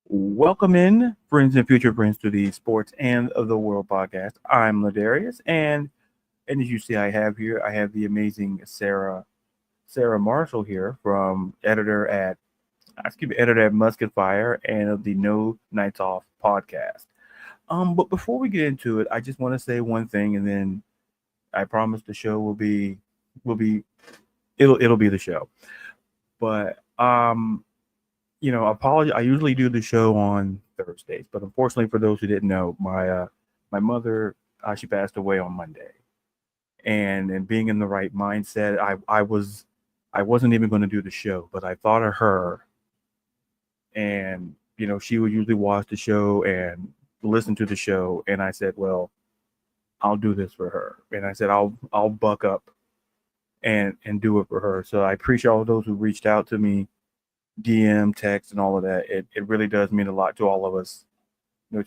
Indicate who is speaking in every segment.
Speaker 1: Welcome in, friends and future friends, to the Sports and of the World podcast. I'm Ladarius, and as you see, I have the amazing Sara Marshall here, from editor at Musket and of the No Nights Off podcast. But before we get into it, I just want to say one thing, and then I promise the show will be it'll be the show. But apology. I usually do the show on Thursdays, but unfortunately, for those who didn't know, my mother, she passed away on Monday, and being in the right mindset, I wasn't even going to do the show, but I thought of her, and she would usually watch the show and listen to the show, and I said, well, I'll do this for her, and I said I'll buck up and do it for her. So I appreciate all those who reached out to me, DM, text, and all of that. It really does mean a lot to all of us,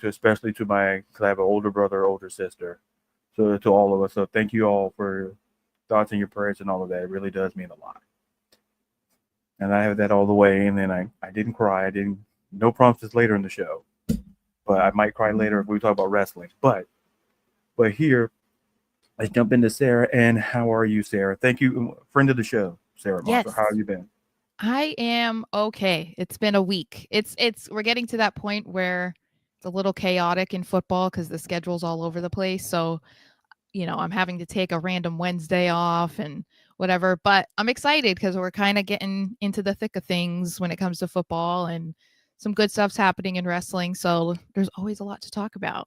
Speaker 1: especially to because I have an older brother, older sister. So to all of us. So thank you all for your thoughts and your prayers and all of that. It really does mean a lot. And I have that all the way. And then I didn't cry. No promises later in the show. But I might cry later if we talk about wrestling. But here, let's jump into Sara. And how are you, Sara? Thank you, friend of the show, Sara Marshall.
Speaker 2: Yes.
Speaker 1: How have you been?
Speaker 2: I am okay. It's been a week. We're getting to that point where it's a little chaotic in football because the schedule's all over the place. So, I'm having to take a random Wednesday off and whatever. But I'm excited because we're kind of getting into the thick of things when it comes to football, and some good stuff's happening in wrestling. So there's always a lot to talk about.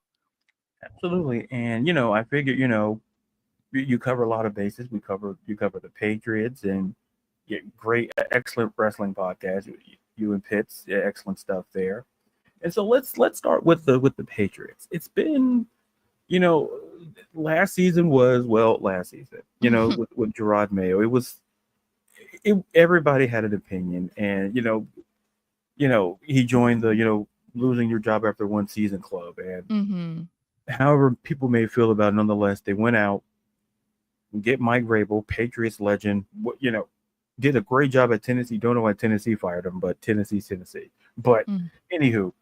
Speaker 1: Absolutely. And I figured, you cover a lot of bases. You cover the Patriots, and great, excellent wrestling podcast. You and Pitts, excellent stuff there. And so let's start with the Patriots. It's been, last season, with Drake Maye, everybody had an opinion, and he joined the losing your job after one season club, and however people may feel about it, nonetheless, they went out and get Mike Vrabel, Patriots legend. Did a great job at Tennessee. Don't know why Tennessee fired him, but Tennessee's Tennessee. But anywho,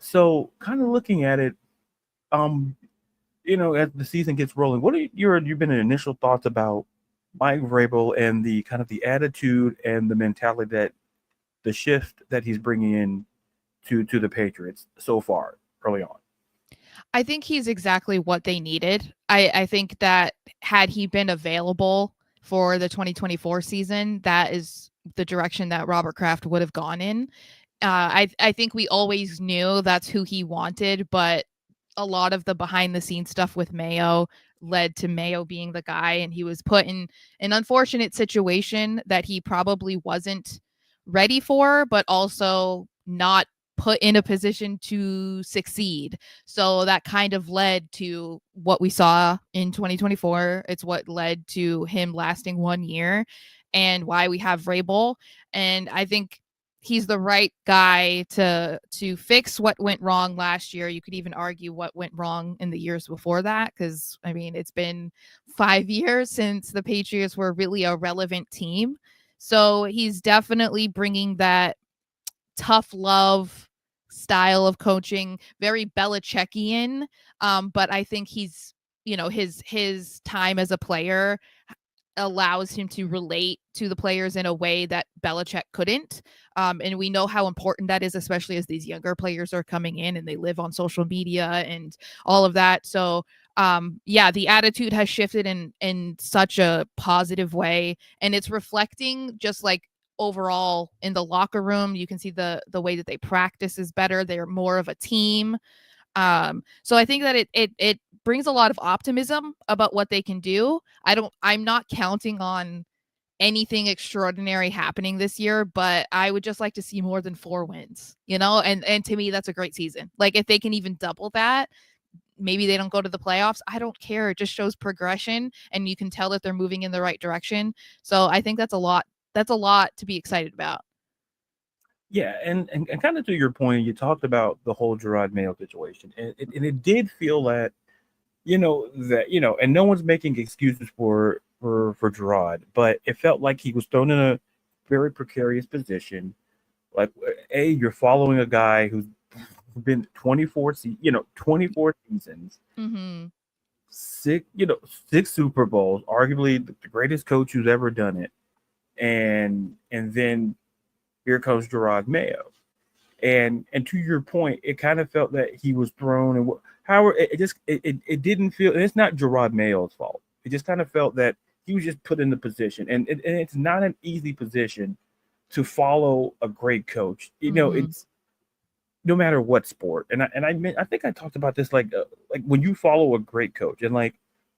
Speaker 1: so kind of looking at it, as the season gets rolling, what are your initial thoughts about Mike Vrabel and the kind of the attitude and the mentality, that the shift that he's bringing in to the Patriots so far early on?
Speaker 2: I think he's exactly what they needed. I think that had he been available for the 2024 season, that is the direction that Robert Kraft would have gone in. I think we always knew that's who he wanted, but a lot of the behind the scenes stuff with Mayo led to Mayo being the guy, and he was put in an unfortunate situation that he probably wasn't ready for, but also not put in a position to succeed. So that kind of led to what we saw in 2024. It's what led to him lasting 1 year, and why we have Vrabel. And I think he's the right guy to fix what went wrong last year. You could even argue what went wrong in the years before that, because it's been 5 years since the Patriots were really a relevant team. So he's definitely bringing that tough love style of coaching, very Belichickian. But I think he's, his time as a player allows him to relate to the players in a way that Belichick couldn't. And we know how important that is, especially as these younger players are coming in and they live on social media and all of that. So the attitude has shifted in such a positive way, and it's reflecting just like overall in the locker room. You can see the way that they practice is better. They're more of a team. So I think that it brings a lot of optimism about what they can do. I'm not counting on anything extraordinary happening this year, but I would just like to see more than 4 wins, and to me, that's a great season. Like, if they can even double that, maybe they don't go to the playoffs. I don't care. It just shows progression, and you can tell that they're moving in the right direction. So I think that's a lot to be excited about.
Speaker 1: Yeah, and kind of to your point, you talked about the whole Gerard Mayo situation, and it did feel that, and no one's making excuses for for Gerard, but it felt like he was thrown in a very precarious position. Like, you're following a guy who's been 24 seasons,
Speaker 2: Mm-hmm.
Speaker 1: six Super Bowls, arguably the greatest coach who's ever done it, and then here comes Gerard Mayo, and to your point, it kind of felt that he was thrown, and however, it didn't feel, and it's not Gerard Mayo's fault. It just kind of felt that he was just put in the position, and it's not an easy position to follow a great coach. It's no matter what sport. I think I talked about this, like when you follow a great coach, and like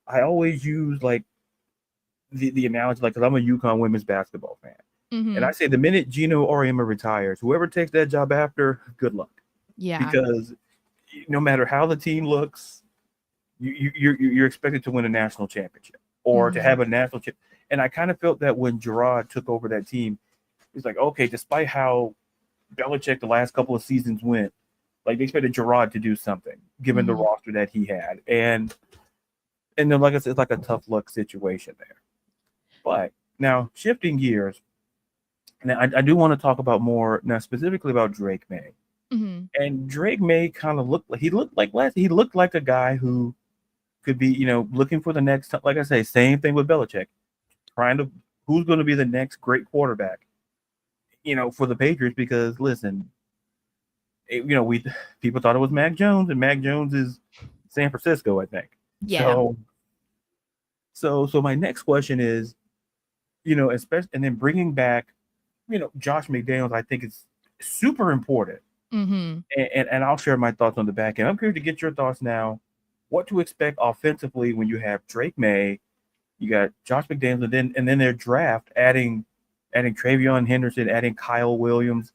Speaker 1: I always use like the analogy, like, because I'm a UConn women's basketball fan, and I say the minute Gino Auriemma retires, whoever takes that job after, good luck.
Speaker 2: Yeah.
Speaker 1: Because no matter how the team looks, you're expected to win a national championship or to have a national chip. And I kind of felt that when Gerard took over that team, it's like, okay, despite how Belichick the last couple of seasons went, like, they expected Gerard to do something given the roster that he had, and then, like I said, it's like a tough luck situation there. But now, shifting gears, now I do want to talk about more now, specifically about Drake Maye. And Drake Maye kind of looked like a guy who could be, looking for the next, like I say, same thing with Belichick, who's going to be the next great quarterback, for the Patriots. Because listen, people thought it was Mac Jones, and Mac Jones is San Francisco, I think.
Speaker 2: Yeah.
Speaker 1: So my next question is, especially, and then bringing back, Josh McDaniels, I think it's super important. And I'll share my thoughts on the back end. I'm curious to get your thoughts now. What to expect offensively when you have Drake Maye, you got Josh McDaniels, and then their draft, adding Travion Henderson, adding Kyle Williams,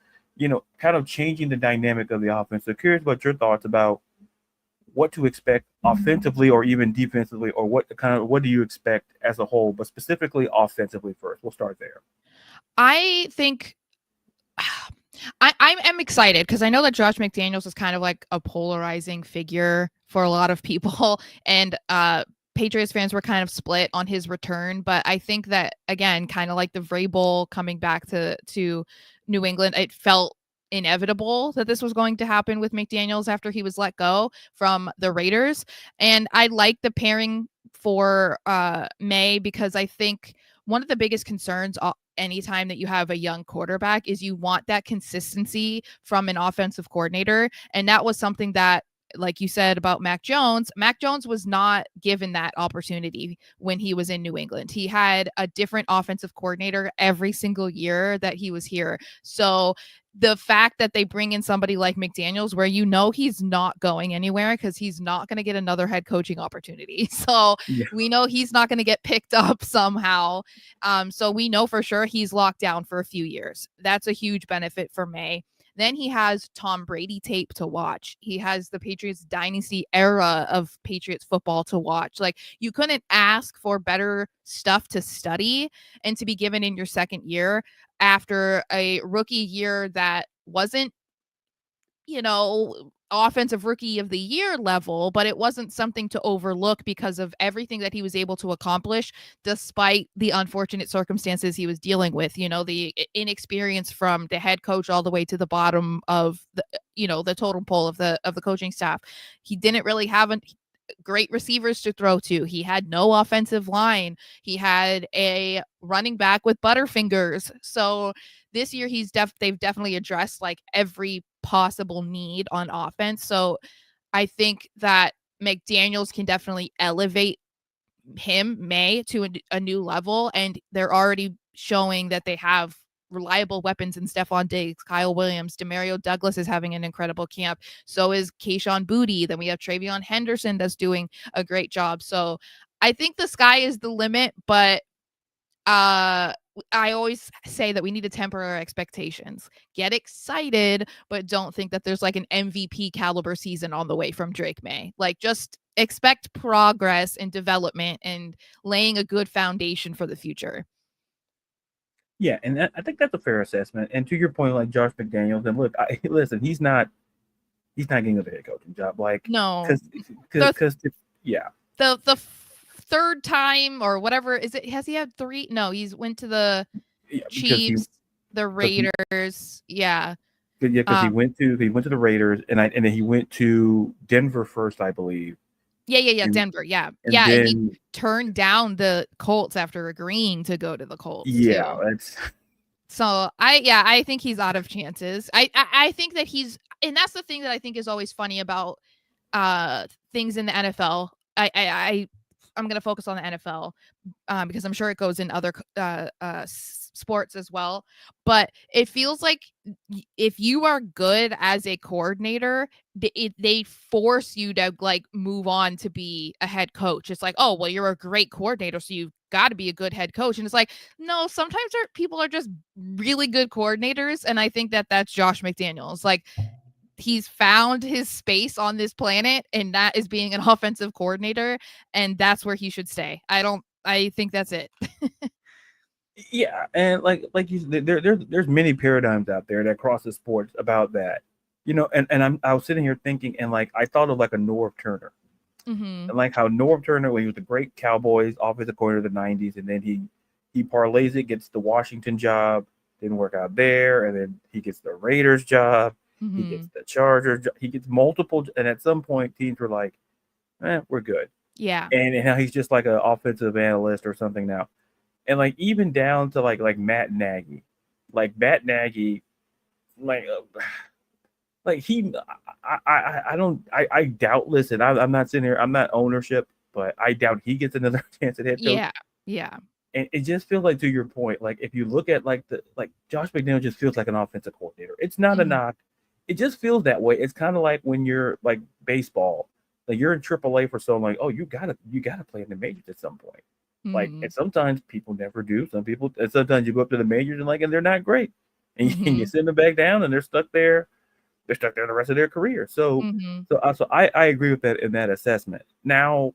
Speaker 1: kind of changing the dynamic of the offense. So curious about your thoughts about what to expect offensively or even defensively, or what do you expect as a whole, but specifically offensively first. We'll start there.
Speaker 2: I think I'm excited because I know that Josh McDaniels is kind of like a polarizing figure for a lot of people, and Patriots fans were kind of split on his return. But I think that, again, kind of like the Vrabel coming back to New England, it felt inevitable that this was going to happen with McDaniels after he was let go from the Raiders. And I like the pairing for Maye, because I think one of the biggest concerns anytime that you have a young quarterback is you want that consistency from an offensive coordinator. And that was something that, like you said about Mac Jones was not given that opportunity when he was in New England. He had a different offensive coordinator every single year that he was here. So the fact that they bring in somebody like McDaniels, where he's not going anywhere because he's not going to get another head coaching opportunity. So we know he's not going to get picked up somehow. So we know for sure he's locked down for a few years. That's a huge benefit for Maye. Then he has Tom Brady tape to watch. He has the Patriots dynasty era of Patriots football to watch. Like, you couldn't ask for better stuff to study and to be given in your second year after a rookie year that wasn't, offensive rookie of the year level, but it wasn't something to overlook because of everything that he was able to accomplish despite the unfortunate circumstances he was dealing with. The inexperience from the head coach all the way to the bottom of the totem pole of the coaching staff. He didn't really have great receivers to throw to. He had no offensive line. He had a running back with butterfingers. So this year they've definitely addressed like every possible need on offense. So I think that McDaniels can definitely elevate Maye to a new level, and they're already showing that they have reliable weapons in Stephon Diggs, Kyle Williams. Demario Douglas is having an incredible camp. So is Kayshon Boutte. Then we have Travion Henderson that's doing a great job. So I think the sky is the limit, but I always say that we need to temper our expectations. Get excited, but don't think that there's like an MVP caliber season on the way from Drake Maye. Like, just expect progress and development and laying a good foundation for the future.
Speaker 1: Yeah, and I think that's a fair assessment. And to your point, like Josh McDaniels, and look, listen, he's not getting a head coaching job. Like,
Speaker 2: no,
Speaker 1: because yeah,
Speaker 2: the third time or whatever. Is it? Has he had 3? No, he's went to the Chiefs, the Raiders. Yeah.
Speaker 1: Because he went to the Raiders, and then he went to Denver first, I believe.
Speaker 2: Yeah. Denver. Yeah.
Speaker 1: And
Speaker 2: and he turned down the Colts after agreeing to go to the Colts.
Speaker 1: Yeah,
Speaker 2: too. So I think he's out of chances. I think that and that's the thing that I think is always funny about things in the NFL. I'm going to focus on the NFL because I'm sure it goes in other sports as well. But it feels like if you are good as a coordinator, they force you to like move on to be a head coach. It's like, oh, well, you're a great coordinator, so you've got to be a good head coach. And it's like, no, sometimes people are just really good coordinators. And I think that that's Josh McDaniels. Like, he's found his space on this planet, and that is being an offensive coordinator, and that's where he should stay. I think that's it.
Speaker 1: Yeah, and like you said, there's many paradigms out there that cross the sports about that, and I was sitting here thinking, and like I thought of like a Norv Turner, and like how Norv Turner, when he was the great Cowboys offensive coordinator of the '90s, and then he parlays it, gets the Washington job, didn't work out there, and then he gets the Raiders job. He gets the Chargers. He gets multiple, and at some point, teams were like, we're good.
Speaker 2: Yeah.
Speaker 1: And now he's just like an offensive analyst or something now. And like even down to like Matt Nagy, like he, I doubt. Listen, I'm not sitting here. I'm not ownership, but I doubt he gets another chance at head coach.
Speaker 2: Yeah.
Speaker 1: And it just feels like, to your point, like if you look at like Josh McDaniels just feels like an offensive coordinator. It's not a knock. It just feels that way. It's kind of like when you're like baseball, like you're in AAA for so long, like, oh, you gotta play in the majors at some point. Like, and sometimes people never do. And sometimes you go up to the majors and they're not great, and you send them back down, and they're stuck there. They're stuck there the rest of their career. So I agree with that in that assessment. Now,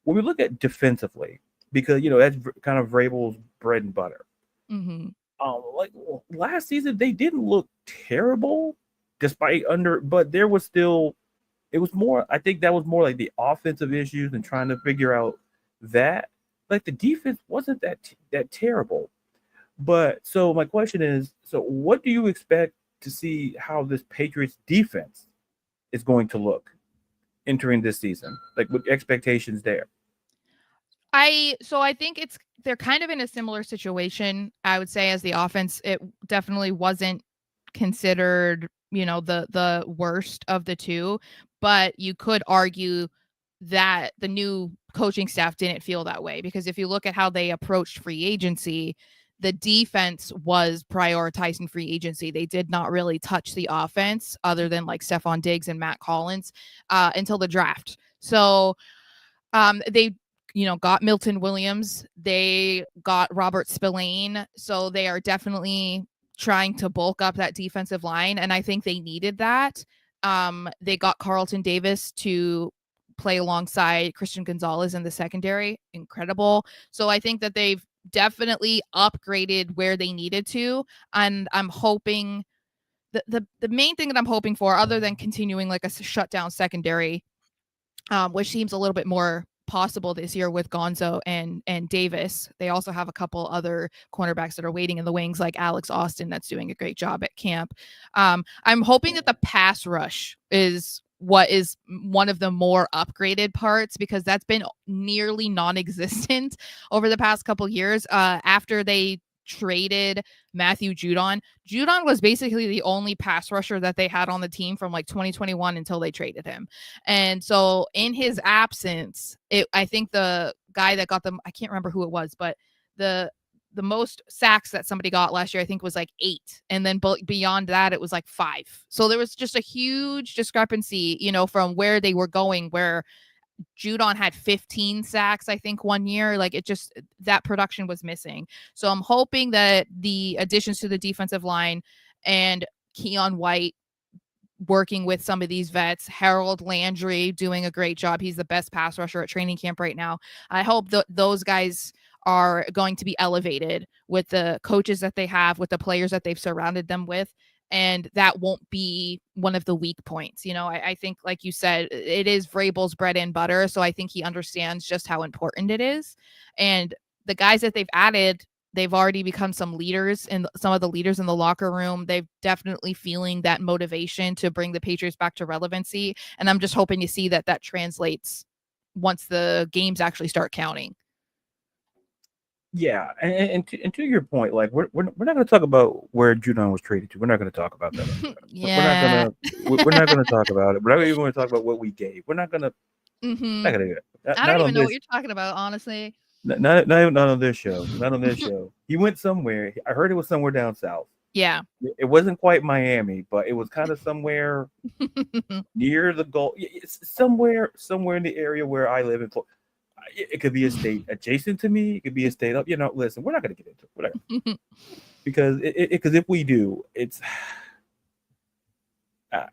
Speaker 1: when we look at defensively, because that's kind of Vrabel's bread and butter. Last season they didn't look terrible, but there was still, it was more. I think that was more like the offensive issues and trying to figure out that. Like the defense wasn't that terrible. But so my question is, so what do you expect to see how this Patriots defense is going to look entering this season? Like, with expectations there?
Speaker 2: I think they're kind of in a similar situation, I would say, as the offense. It definitely wasn't considered, the worst of the two, but you could argue that the new coaching staff didn't feel that way, because if you look at how they approached free agency, the defense was prioritizing free agency. They did not really touch the offense other than like Stephon Diggs and Matt Collins until the draft. So they got Milton Williams. They got Robert Spillane. So they are definitely trying to bulk up that defensive line. And I think they needed that. They got Carlton Davis to play alongside Christian Gonzalez in the secondary. Incredible. So I think that they've definitely upgraded where they needed to. And I'm hoping the main thing that I'm hoping for, other than continuing like a shutdown secondary, which seems a little bit more possible this year with Gonzo and Davis. They also have a couple other cornerbacks that are waiting in the wings, like Alex Austin, that's doing a great job at camp. I'm hoping that the pass rush is what is one of the more upgraded parts, because that's been nearly non-existent over the past couple years. After they traded Matthew Judon was basically the only pass rusher that they had on the team from like 2021 until they traded him. And so in his absence, I think the guy that got them, I can't remember who it was, but the most sacks that somebody got last year, I think, was like 8. And then beyond that, it was like 5. So there was just a huge discrepancy, from where they were going, where Judon had 15 sacks, I think, one year. Like, it just, that production was missing. So I'm hoping that the additions to the defensive line and Keon White working with some of these vets, Harold Landry doing a great job. He's the best pass rusher at training camp right now. I hope those guys are going to be elevated with the coaches that they have, with the players that they've surrounded them with. and that won't be one of the weak points. I think, like you said, it is Vrabel's bread and butter, so I think he understands just how important it is. And the guys that they've added, they've already become some leaders, and some of the leaders in the locker room, they've definitely feeling that motivation to bring the Patriots back to relevancy. And I'm just hoping to see that translates once the games actually start counting.
Speaker 1: Yeah, and to your point, like we're not going to talk about where Judon was traded to. We're not going to talk about that.
Speaker 2: Yeah.
Speaker 1: We're not going to talk about it. We're not even going to talk about what we gave. We're not going to.
Speaker 2: Mm-hmm.
Speaker 1: Not going to do that.
Speaker 2: I don't
Speaker 1: Not on
Speaker 2: even know what
Speaker 1: this.
Speaker 2: you're talking about, honestly.
Speaker 1: Not on this show. Not on this show. He went somewhere. I heard it was somewhere down south.
Speaker 2: Yeah.
Speaker 1: It wasn't quite Miami, but it was kind of somewhere near the Gulf. It's somewhere in the area where I live in. It could be a state adjacent to me. It could be a state up. Listen, we're not going to get into it. Because if we do, it's I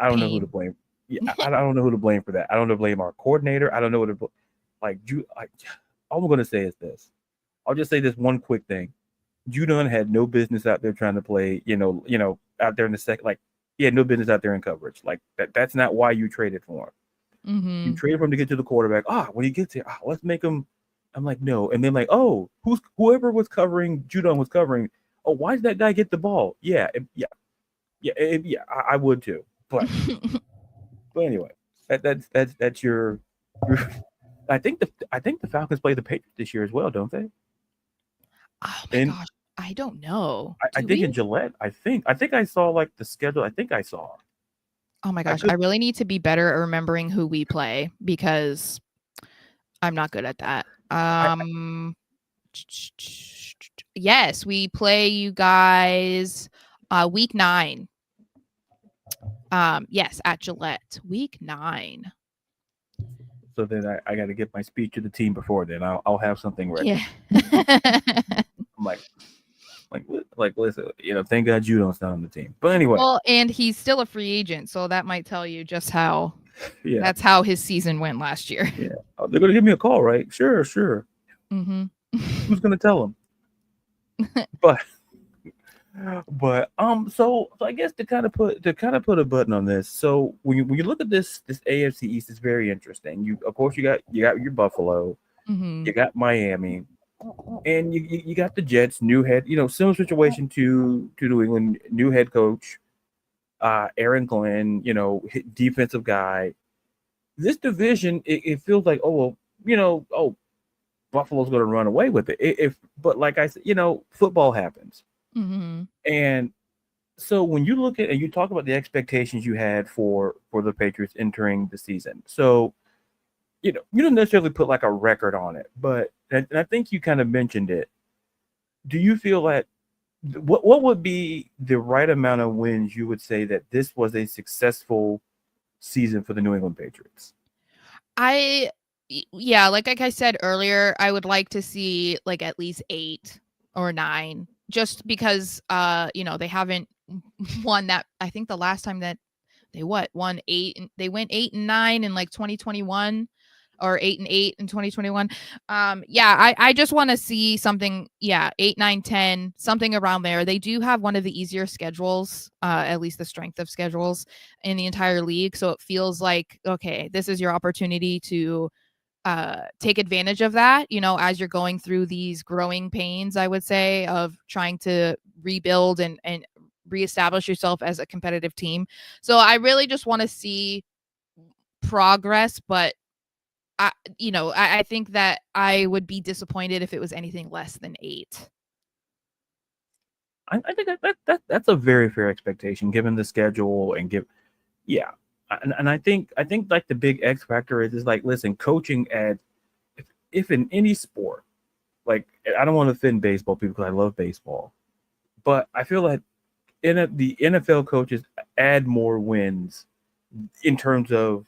Speaker 1: don't know who to blame. Yeah, I don't know who to blame for that. I don't know to blame our coordinator. I don't know what to all I'm going to say is this. I'll just say this one quick thing. Judon had no business out there trying to play. Out there in the second. Like, he had no business out there in coverage. Like that. That's not why you traded for him.
Speaker 2: Mm-hmm.
Speaker 1: You trade for him to get to the quarterback. When he gets here, let's make him. I'm like, no. And then like, whoever was covering, Judon was covering. Oh, why did that guy get the ball? Yeah. I would too. But anyway, that's your. I think the Falcons play the Patriots this year as well, don't they?
Speaker 2: Oh my gosh, I don't know.
Speaker 1: I think in Gillette. I think I saw like the schedule. I think I saw.
Speaker 2: Oh my gosh, I really need to be better at remembering who we play because I'm not good at that. Yes, we play you guys week 9. Yes, at Gillette, week 9.
Speaker 1: So then I got to get my speech to the team before then. I'll have something ready.
Speaker 2: Yeah.
Speaker 1: I'm like, listen, thank God Judon's not on the team. But anyway.
Speaker 2: Well, and he's still a free agent, so that might tell you just how.
Speaker 1: Yeah.
Speaker 2: That's how his season went last year.
Speaker 1: Yeah. Oh, they're gonna give me a call, right? Sure.
Speaker 2: Mm-hmm.
Speaker 1: Who's gonna tell him? but so I guess to kind of put a button on this. So when you look at this AFC East, is very interesting. You got your Buffalo,
Speaker 2: mm-hmm.
Speaker 1: you got Miami, and you got the Jets, new head, similar situation to New England, new head coach, Aaron Glenn, defensive guy. This division, it feels like, Buffalo's going to run away with it. But like I said, football happens.
Speaker 2: Mm-hmm.
Speaker 1: And so when you look at and you talk about the expectations you had for the Patriots entering the season, so you don't necessarily put like a record on it, but and I think you kind of mentioned it. Do you feel that what would be the right amount of wins you would say that this was a successful season for the New England Patriots?
Speaker 2: Like I said earlier, I would like to see like at least 8 or 9, just because they haven't won that. I think the last time that they won 8, and they went 8-9 in like 2021, or 8-8 in 2021. I just want to see something. 8, 9, 10, something around there. They do have one of the easier schedules, at least the strength of schedules in the entire league. So it feels like, okay, this is your opportunity to take advantage of that, as you're going through these growing pains, I would say, of trying to rebuild and reestablish yourself as a competitive team. So I really just want to see progress, but I think that I would be disappointed if it was anything less than 8.
Speaker 1: I think that's a very fair expectation given the schedule and and I think like the big X factor is like, listen, coaching at if in any sport, like, I don't want to offend baseball people because I love baseball, but I feel like the NFL coaches add more wins in terms of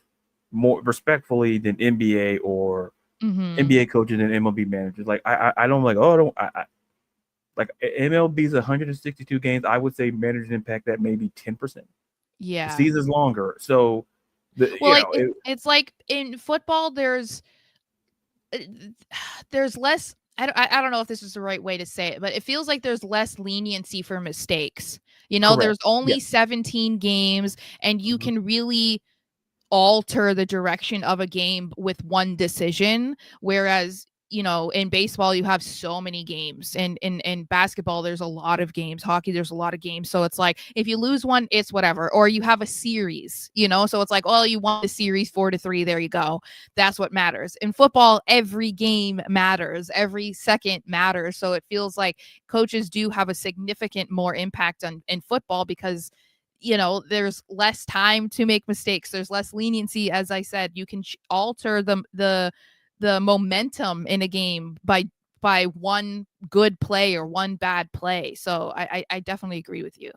Speaker 1: more respectfully than NBA or NBA coaches and MLB managers. Like I don't like like MLB's 162 games. I would say managers impact that maybe 10%.
Speaker 2: Yeah,
Speaker 1: the season's longer, so
Speaker 2: it's like in football, there's less. I don't know if this is the right way to say it, but it feels like there's less leniency for mistakes. You know,
Speaker 1: Correct.
Speaker 2: there's only
Speaker 1: Yeah.
Speaker 2: 17 games, and you
Speaker 1: Mhm.
Speaker 2: can really alter the direction of a game with one decision, whereas in baseball you have so many games, and in basketball there's a lot of games, hockey there's a lot of games, so it's like if you lose one it's whatever, or you have a series, so it's like, oh, you won the series 4-3, there you go, that's what matters. In football every game matters, every second matters, so it feels like coaches do have a significant more impact on in football because there's less time to make mistakes, there's less leniency, as I said, you can alter the momentum in a game by one good play or one bad play. So I definitely agree with you.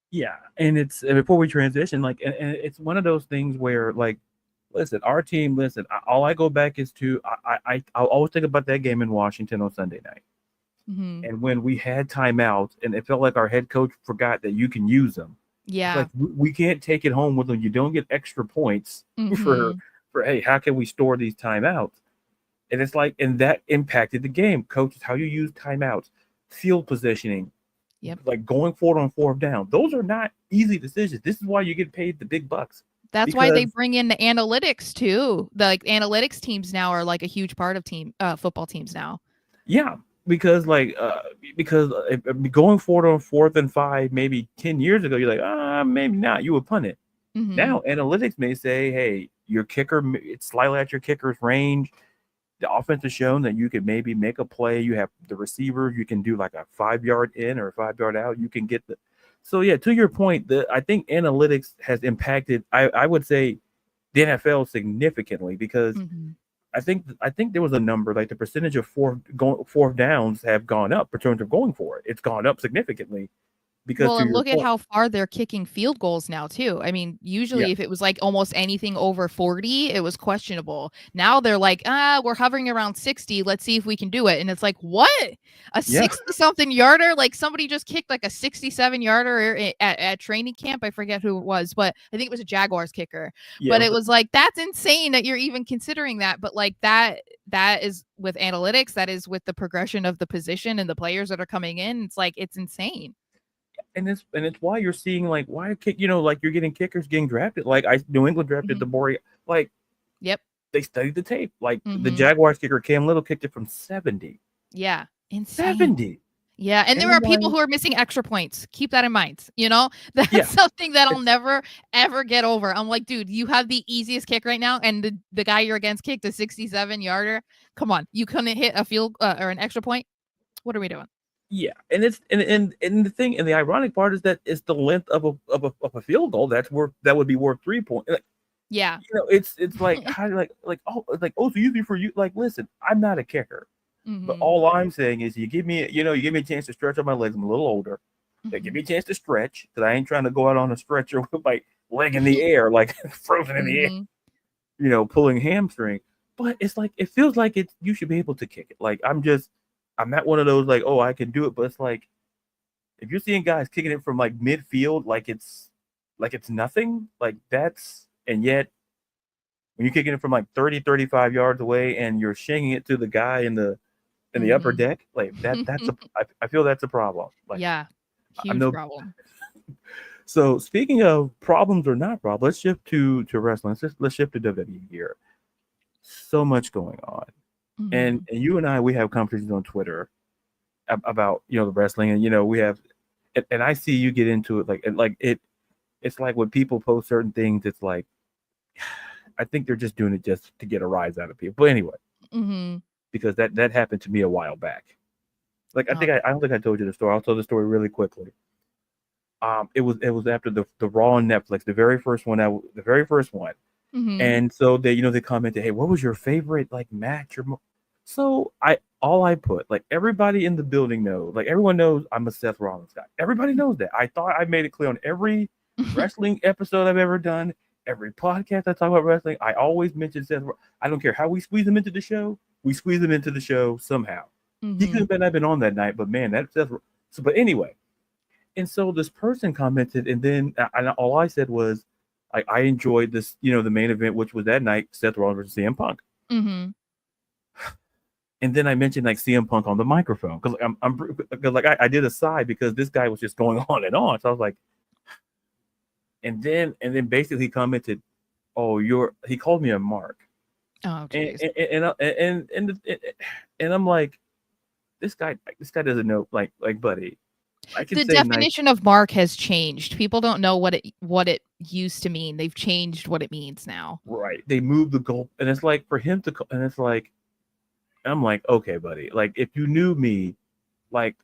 Speaker 1: Yeah, and it's and before we transition, like, and it's one of those things where, like, listen, our team, listen, all I go back is to I'll always think about that game in Washington on Sunday night,
Speaker 2: Mm-hmm.
Speaker 1: and when we had timeouts, and it felt like our head coach forgot that you can use them. It's
Speaker 2: Yeah.
Speaker 1: like we can't take it home with them. You don't get extra points
Speaker 2: Mm-hmm.
Speaker 1: for hey, how can we store these timeouts? And it's like, and that impacted the game. Coaches, how you use timeouts, field positioning,
Speaker 2: Yep.
Speaker 1: like going forward on fourth down. Those are not easy decisions. This is why you get paid the big bucks.
Speaker 2: That's why they
Speaker 1: Because
Speaker 2: bring in the analytics too. The like analytics teams now are like a huge part of football teams now.
Speaker 1: yeah, because going forward on 4th and 5, maybe 10 years ago, you're like, maybe not. You would punt it.
Speaker 2: Mm-hmm.
Speaker 1: Now analytics may say, hey, your kicker, it's slightly at your kicker's range. The offense has shown that you could maybe make a play. You have the receiver, you can do like a 5-yard in or a 5-yard out. You can get the. So yeah, to your point, I think analytics has impacted. I would say the NFL significantly because
Speaker 2: Mm-hmm.
Speaker 1: I think there was a number, like the percentage of fourth downs have gone up in terms of going for it. It's gone up significantly because
Speaker 2: Well,
Speaker 1: to
Speaker 2: and
Speaker 1: your
Speaker 2: look at
Speaker 1: point,
Speaker 2: how far they're kicking field goals now too. I mean,
Speaker 1: yeah,
Speaker 2: usually if it was like almost anything over 40, it was questionable. Now they're like, we're hovering around 60. Let's see if we can do it. And it's like, what? A
Speaker 1: yeah,
Speaker 2: 60 something yarder? Like somebody just kicked like a 67 yarder at training camp. I forget who it was, but I think it was a Jaguars kicker.
Speaker 1: yeah.
Speaker 2: But it was like, that's insane that you're even considering that. But like that is with analytics, that is with the progression of the position and the players that are coming in. It's like, it's insane.
Speaker 1: And it's why you're seeing, like, why kick, like you're getting kickers getting drafted. Like New England drafted
Speaker 2: Mhm.
Speaker 1: the Bory, like
Speaker 2: Yep.
Speaker 1: they studied the tape. Like the
Speaker 2: Mhm.
Speaker 1: Jaguars kicker Cam Little kicked it from 70.
Speaker 2: Yeah. Insane.
Speaker 1: 70.
Speaker 2: Yeah, and
Speaker 1: And
Speaker 2: there
Speaker 1: I'm
Speaker 2: are people
Speaker 1: like,
Speaker 2: who are missing extra points. Keep that in mind. That's
Speaker 1: yeah,
Speaker 2: something that I'll
Speaker 1: it's
Speaker 2: never ever get over. I'm like, dude, you have the easiest kick right now, and the guy you're against kicked a 67 yarder. Come on, you couldn't hit a field or an extra point. What are we doing?
Speaker 1: yeah, and it's and the thing, and the ironic part is that it's the length of a field goal that would be worth 3 points. Like,
Speaker 2: Yeah.
Speaker 1: it's like, how, like, so easy for you. Like, listen, I'm not a kicker. But
Speaker 2: Mhm.
Speaker 1: all I'm saying is, you give me a chance to stretch out my legs. I'm a little older. They give
Speaker 2: Mhm.
Speaker 1: me a chance to stretch because I ain't trying to go out on a stretcher with my leg in the air, like frozen in the air,
Speaker 2: Mhm.
Speaker 1: pulling hamstring. But it's like, it feels like you should be able to kick it. Like, I'm not one of those, like, oh, I can do it. But it's like, if you're seeing guys kicking it from like midfield, like it's nothing, like and yet when you're kicking it from like 30, 35 yards away and you're shanking it to the guy in the upper
Speaker 2: Mhm.
Speaker 1: deck, like I feel that's a problem. Like,
Speaker 2: Yeah.
Speaker 1: I'm
Speaker 2: Huge
Speaker 1: no.
Speaker 2: problem.
Speaker 1: So speaking of problems or not problems, let's shift to wrestling. Let's shift to WWE here. So much going on, and
Speaker 2: Mhm.
Speaker 1: you and I, we have conversations on Twitter about the wrestling, and we have, and I see you get into it, like, and like it's like when people post certain things, it's like, I think they're just doing it just to get a rise out of people. But anyway,
Speaker 2: Mhm.
Speaker 1: because that happened to me a while back. Like, I think
Speaker 2: Okay.
Speaker 1: I don't think I told you the story. I'll tell the story really quickly. It was after the Raw on Netflix, the very first one,
Speaker 2: Mhm.
Speaker 1: and so they commented, hey, what was your favorite, like, match so I put, like, everybody in the building knows, like, everyone knows I'm a Seth Rollins guy. Everybody knows that. I thought I made it clear on every wrestling episode I've ever done, every podcast I talk about wrestling. I always mention Seth. I don't care how we squeeze him into the show. We squeeze him into the show somehow. He could
Speaker 2: Mhm.
Speaker 1: have been on that night, but man, that's Seth. So, but anyway, and so this person commented, and then all I said was, I enjoyed this, the main event, which was that night, Seth Rollins versus CM Punk.
Speaker 2: Mhm.
Speaker 1: And then I mentioned like CM Punk on the microphone because cause like I did a side because this guy was just going on and on. So I was like, and then basically he commented, "Oh, he called me a mark,"
Speaker 2: Oh,
Speaker 1: and
Speaker 2: jeez.
Speaker 1: and I'm like, this guy doesn't know, like buddy, I can
Speaker 2: The
Speaker 1: say nice.
Speaker 2: definition of mark has changed. People don't know what it used to mean. They've changed what it means now.
Speaker 1: Right. They move the goal, and it's like for him to, and it's like, I'm like, okay, buddy. Like if you knew me, like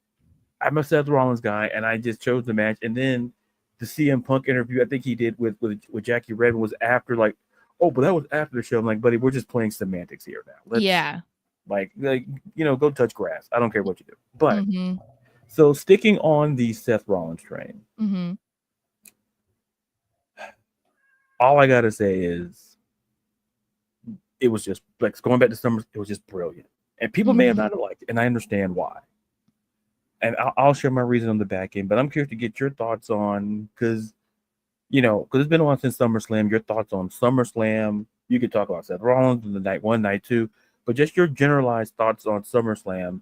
Speaker 1: I'm a Seth Rollins guy, and I just chose the match, and then the CM Punk interview I think he did with Jackie Redmond was after, like, oh, but that was after the show. I'm like, buddy, we're just playing semantics here now. Let's
Speaker 2: Yeah.
Speaker 1: like go touch grass. I don't care what you do. But
Speaker 2: Mm-hmm.
Speaker 1: so sticking on the Seth Rollins train,
Speaker 2: Mm-hmm.
Speaker 1: all I gotta say is it was just like going back to Summers, it was just brilliant. And people may have
Speaker 2: Mm-hmm.
Speaker 1: not liked it, and I understand why. And I'll share my reason on the back end, but I'm curious to get your thoughts on because it's been on since SummerSlam. Your thoughts on SummerSlam? You could talk about Seth Rollins in the night one, night two, but just your generalized thoughts on SummerSlam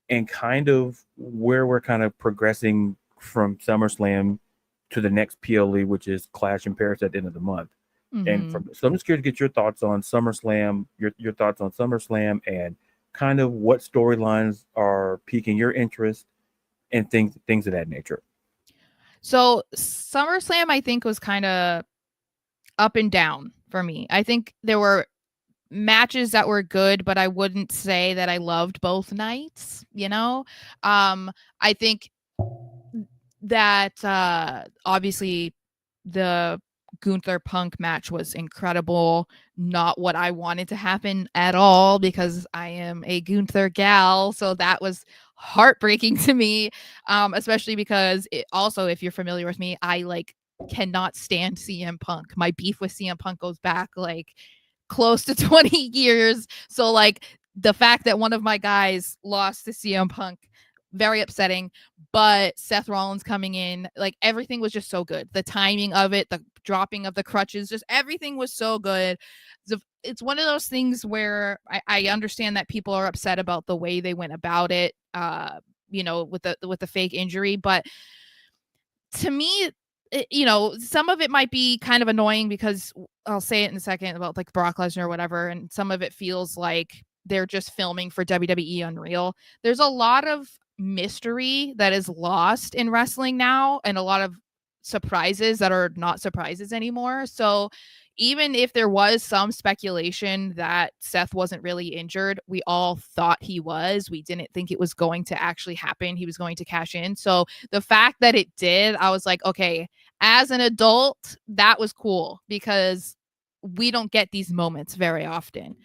Speaker 1: and kind of where we're kind of progressing from SummerSlam to the next PLE, which is Clash in Paris at the end of the month. And
Speaker 2: Mm-hmm.
Speaker 1: so I'm just curious to get your thoughts on SummerSlam, your thoughts on SummerSlam, and kind of what storylines are piquing your interest and things of that nature.
Speaker 2: So SummerSlam, I think, was kind of up and down for me. I think there were matches that were good, but I wouldn't say that I loved both nights, I think that obviously the Gunther Punk match was incredible. Not what I wanted to happen at all because I am a Gunther gal. So that was heartbreaking to me, especially because also, if you're familiar with me, I cannot stand CM Punk. My beef with CM Punk goes back like close to 20 years. So the fact that one of my guys lost to CM Punk, very upsetting. But Seth Rollins coming in, like everything was just so good. The timing of it, the dropping of the crutches, just everything was so good. It's one of those things where I understand that people are upset about the way they went about it, with the fake injury. But to me, some of it might be kind of annoying because I'll say it in a second about like Brock Lesnar or whatever, and some of it feels like they're just filming for WWE Unreal. There's a lot of mystery that is lost in wrestling now, and a lot of surprises that are not surprises anymore. So even if there was some speculation that Seth wasn't really injured, we all thought he was. We didn't think it was going to actually happen. He was going to cash in. So the fact that it did, I was like, okay, as an adult, that was cool because we don't get these moments very often.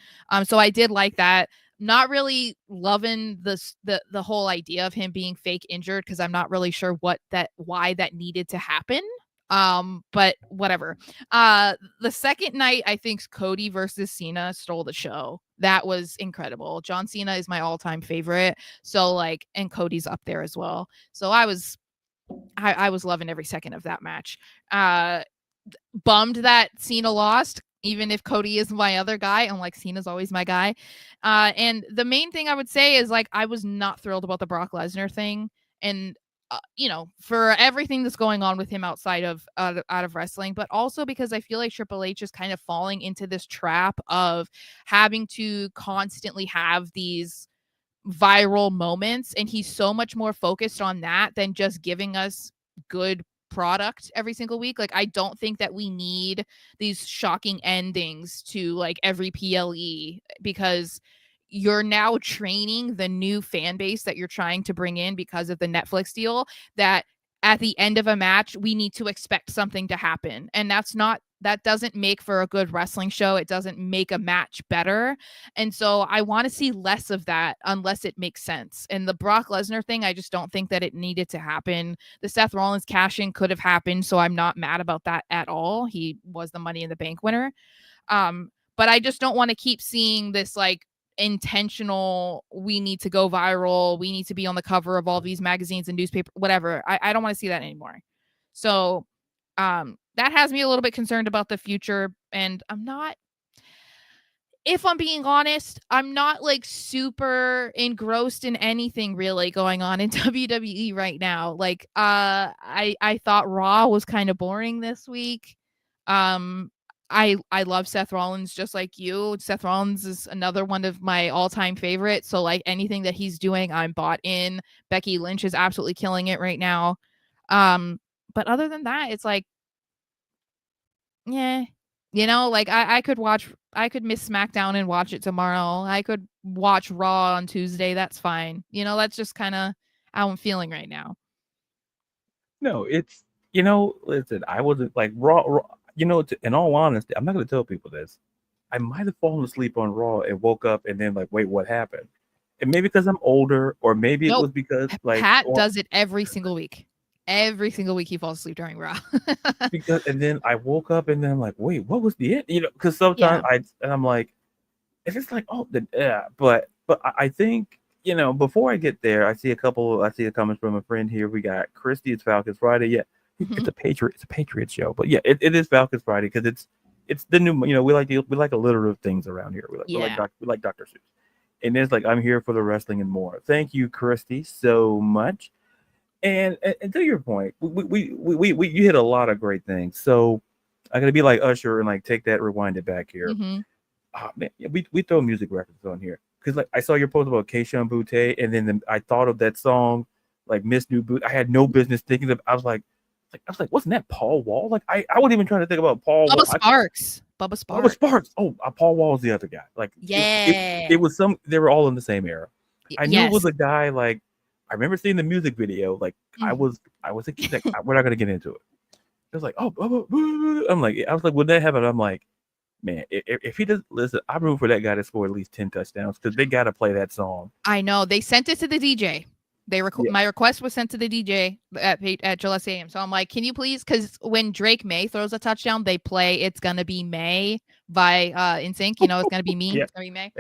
Speaker 2: So I did like that. Not really loving the whole idea of him being fake injured because I'm not really sure why that needed to happen. But whatever. The second night, I think Cody versus Cena stole the show. That was incredible. John Cena is my all-time favorite. So and Cody's up there as well. So I was loving every second of that match. Bummed that Cena lost, even if Cody is my other guy. I'm like, Cena's always my guy. And the main thing I would say is I was not thrilled about the Brock Lesnar thing. And for everything that's going on with him outside of out of wrestling, but also because I feel like Triple H is kind of falling into this trap of having to constantly have these viral moments, and he's so much more focused on that than just giving us good product every single week. I don't think that we need these shocking endings to every PLE because you're now training the new fan base that you're trying to bring in because of the Netflix deal, that at the end of a match we need to expect something to happen, and that doesn't make for a good wrestling show. It doesn't make a match better. And so I want to see less of that unless it makes sense. And the Brock Lesnar thing, I just don't think that it needed to happen. The Seth Rollins cash-in could have happened, so I'm not mad about that at all. He was the Money in the Bank winner. But I just don't want to keep seeing this intentional, we need to go viral, we need to be on the cover of all these magazines and newspaper, whatever. I don't want to see that anymore. So that has me a little bit concerned about the future, and I'm not if I'm being honest, I'm not like super engrossed in anything really going on in WWE right now. Like I thought Raw was kind of boring this week. Um I love Seth Rollins just like you. Seth Rollins is another one of my all-time favorites. So like anything that he's doing, I'm bought in. Becky Lynch is absolutely killing it right now. Um but other than that, it's like yeah. Like I could miss SmackDown and watch it tomorrow. I could watch Raw on Tuesday. That's fine. That's just kind of how I'm feeling right now.
Speaker 1: No, it's listen, I wasn't like Raw. In all honesty, I'm not going to tell people this. I might have fallen asleep on Raw and woke up and then like, wait, what happened? And maybe because I'm older, or maybe it
Speaker 2: Nope.
Speaker 1: was because like
Speaker 2: Pat does it every single week. Every single week he falls asleep during Raw.
Speaker 1: and then I woke up and then I'm like, wait, what was the end? Because sometimes I'm like, if it's like, oh, but I think before I get there, I see a comments from a friend here. We got Christy. It's Falcons Friday. Yeah, it's a Patriot show, but yeah, it is Falcons Friday because it's the new. We like a litter of things around here. We like Dr. Seuss, and it's like I'm here for the wrestling and more. Thank you, Christy, so much. And to your point, we you hit a lot of great things. So I gotta be like Usher and like take that, rewind it back here.
Speaker 2: Mm-hmm.
Speaker 1: Oh, man, we throw music references on here because like I saw your post about Keishon Butte, and then I thought of that song like Miss New Boot. I had no business thinking of. I was like, wasn't that Paul Wall? Like I wasn't even trying to think about Paul Wall.
Speaker 2: Bubba Sparks.
Speaker 1: Oh, Paul Wall was the other guy. Like it was some. They were all in the same era. I knew it was a guy like. I remember seeing the music video. Like I was a kid. Like, we're not gonna get into it. It was like, oh, I was like, when that happened, I'm like, man, if he does listen, I'm rooting for that guy to score at least 10 touchdowns because they got to play that song.
Speaker 2: I know they sent it to the DJ. My request was sent to the DJ at Gillette Stadium. So I'm like, can you please? Because when Drake Maye throws a touchdown, they play "It's Gonna Be May" by NSYNC. It's gonna be me. It's gonna be May.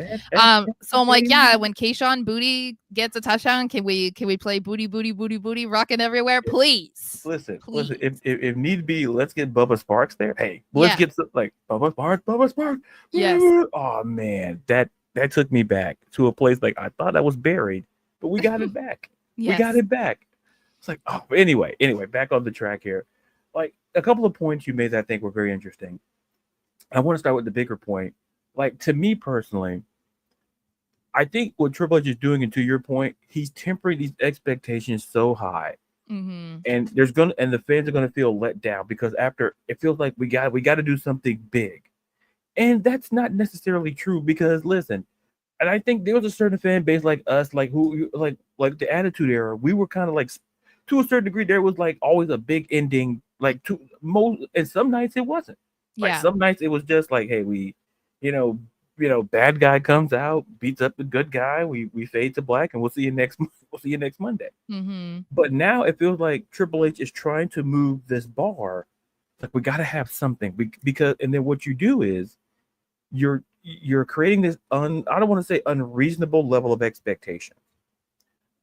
Speaker 2: So I'm like, yeah. When Keishon Booty gets a touchdown, can we play "Booty Booty Booty Booty" rocking everywhere, please?
Speaker 1: Listen. If need be, let's get Bubba Sparks there. Hey, let's get like Bubba Sparks.
Speaker 2: Yes.
Speaker 1: Oh man, that took me back to a place like I thought I was buried, but we got it back.
Speaker 2: Yes.
Speaker 1: We got it back. It's like, oh, anyway, back on the track here. Like a couple of points you made that I think were very interesting. I want to start with the bigger point. Like to me personally, I think what Triple H is doing, and to your point, he's tempering these expectations so high, and the fans are gonna feel let down because after it feels like we got to do something big, and that's not necessarily true because listen. And I think there was a certain fan base like us, like who like the Attitude Era. We were kind of like, to a certain degree, there was like always a big ending. Like and some nights it wasn't. Like some nights it was just like, hey, we, bad guy comes out, beats up the good guy. We fade to black, and we'll see you next Monday.
Speaker 2: Mm-hmm.
Speaker 1: But now it feels like Triple H is trying to move this bar. Like we got to have something because, and then what you do is you're creating this I don't want to say unreasonable level of expectation,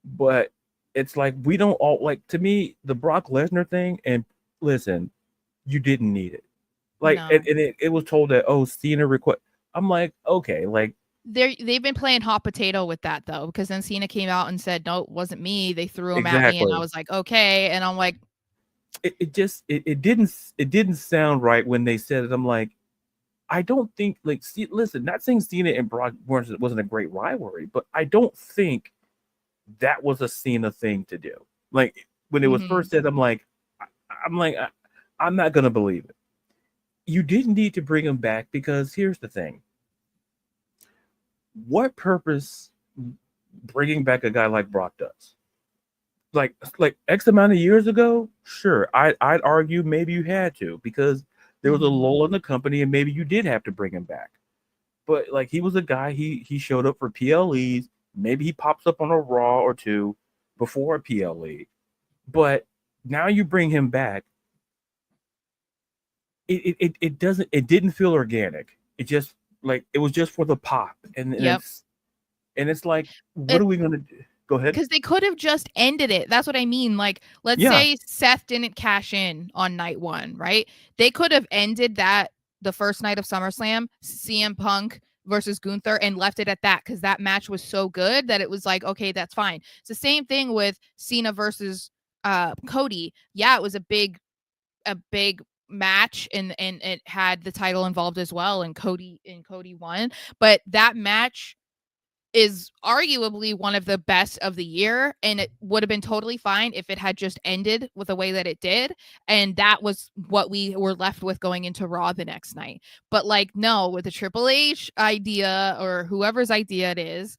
Speaker 1: but it's like we don't all like, to me, the Brock Lesnar thing, and listen, you didn't need it. Like, no. and it was told that, oh, Cena request. I'm like, okay, like
Speaker 2: they've been playing hot potato with that though, because then Cena came out and said, no, it wasn't me. They threw him at me, and I was like, okay, and I'm like,
Speaker 1: it didn't sound right when they said it. I'm like, I don't think, like, listen, not saying Cena and Brock wasn't a great rivalry, but I don't think that was a Cena thing to do. Like, when it was first said, I'm not going to believe it. You didn't need to bring him back because here's the thing. What purpose bringing back a guy like Brock does? Like X amount of years ago, sure, I'd argue maybe you had to because there was a lull in the company, and maybe you did have to bring him back. But like, he was a guy, he showed up for PLEs. Maybe he pops up on a Raw or two before a PLE. But now you bring him back. It didn't feel organic. It just like it was just for the pop. And it's like, what are we gonna do? Go ahead.
Speaker 2: Because they could have just ended it. That's what I mean. Like, let's say Seth didn't cash in on night one, right? They could have ended that the first night of SummerSlam. CM Punk versus Gunther and left it at that because that match was so good that it was like, okay, that's fine. It's the same thing with Cena versus Cody. Yeah, it was a big match and it had the title involved as well, and Cody won. But that match is arguably one of the best of the year, and it would have been totally fine if it had just ended with the way that it did, and that was what we were left with going into Raw the next night. But like, no, with the Triple H idea or whoever's idea it is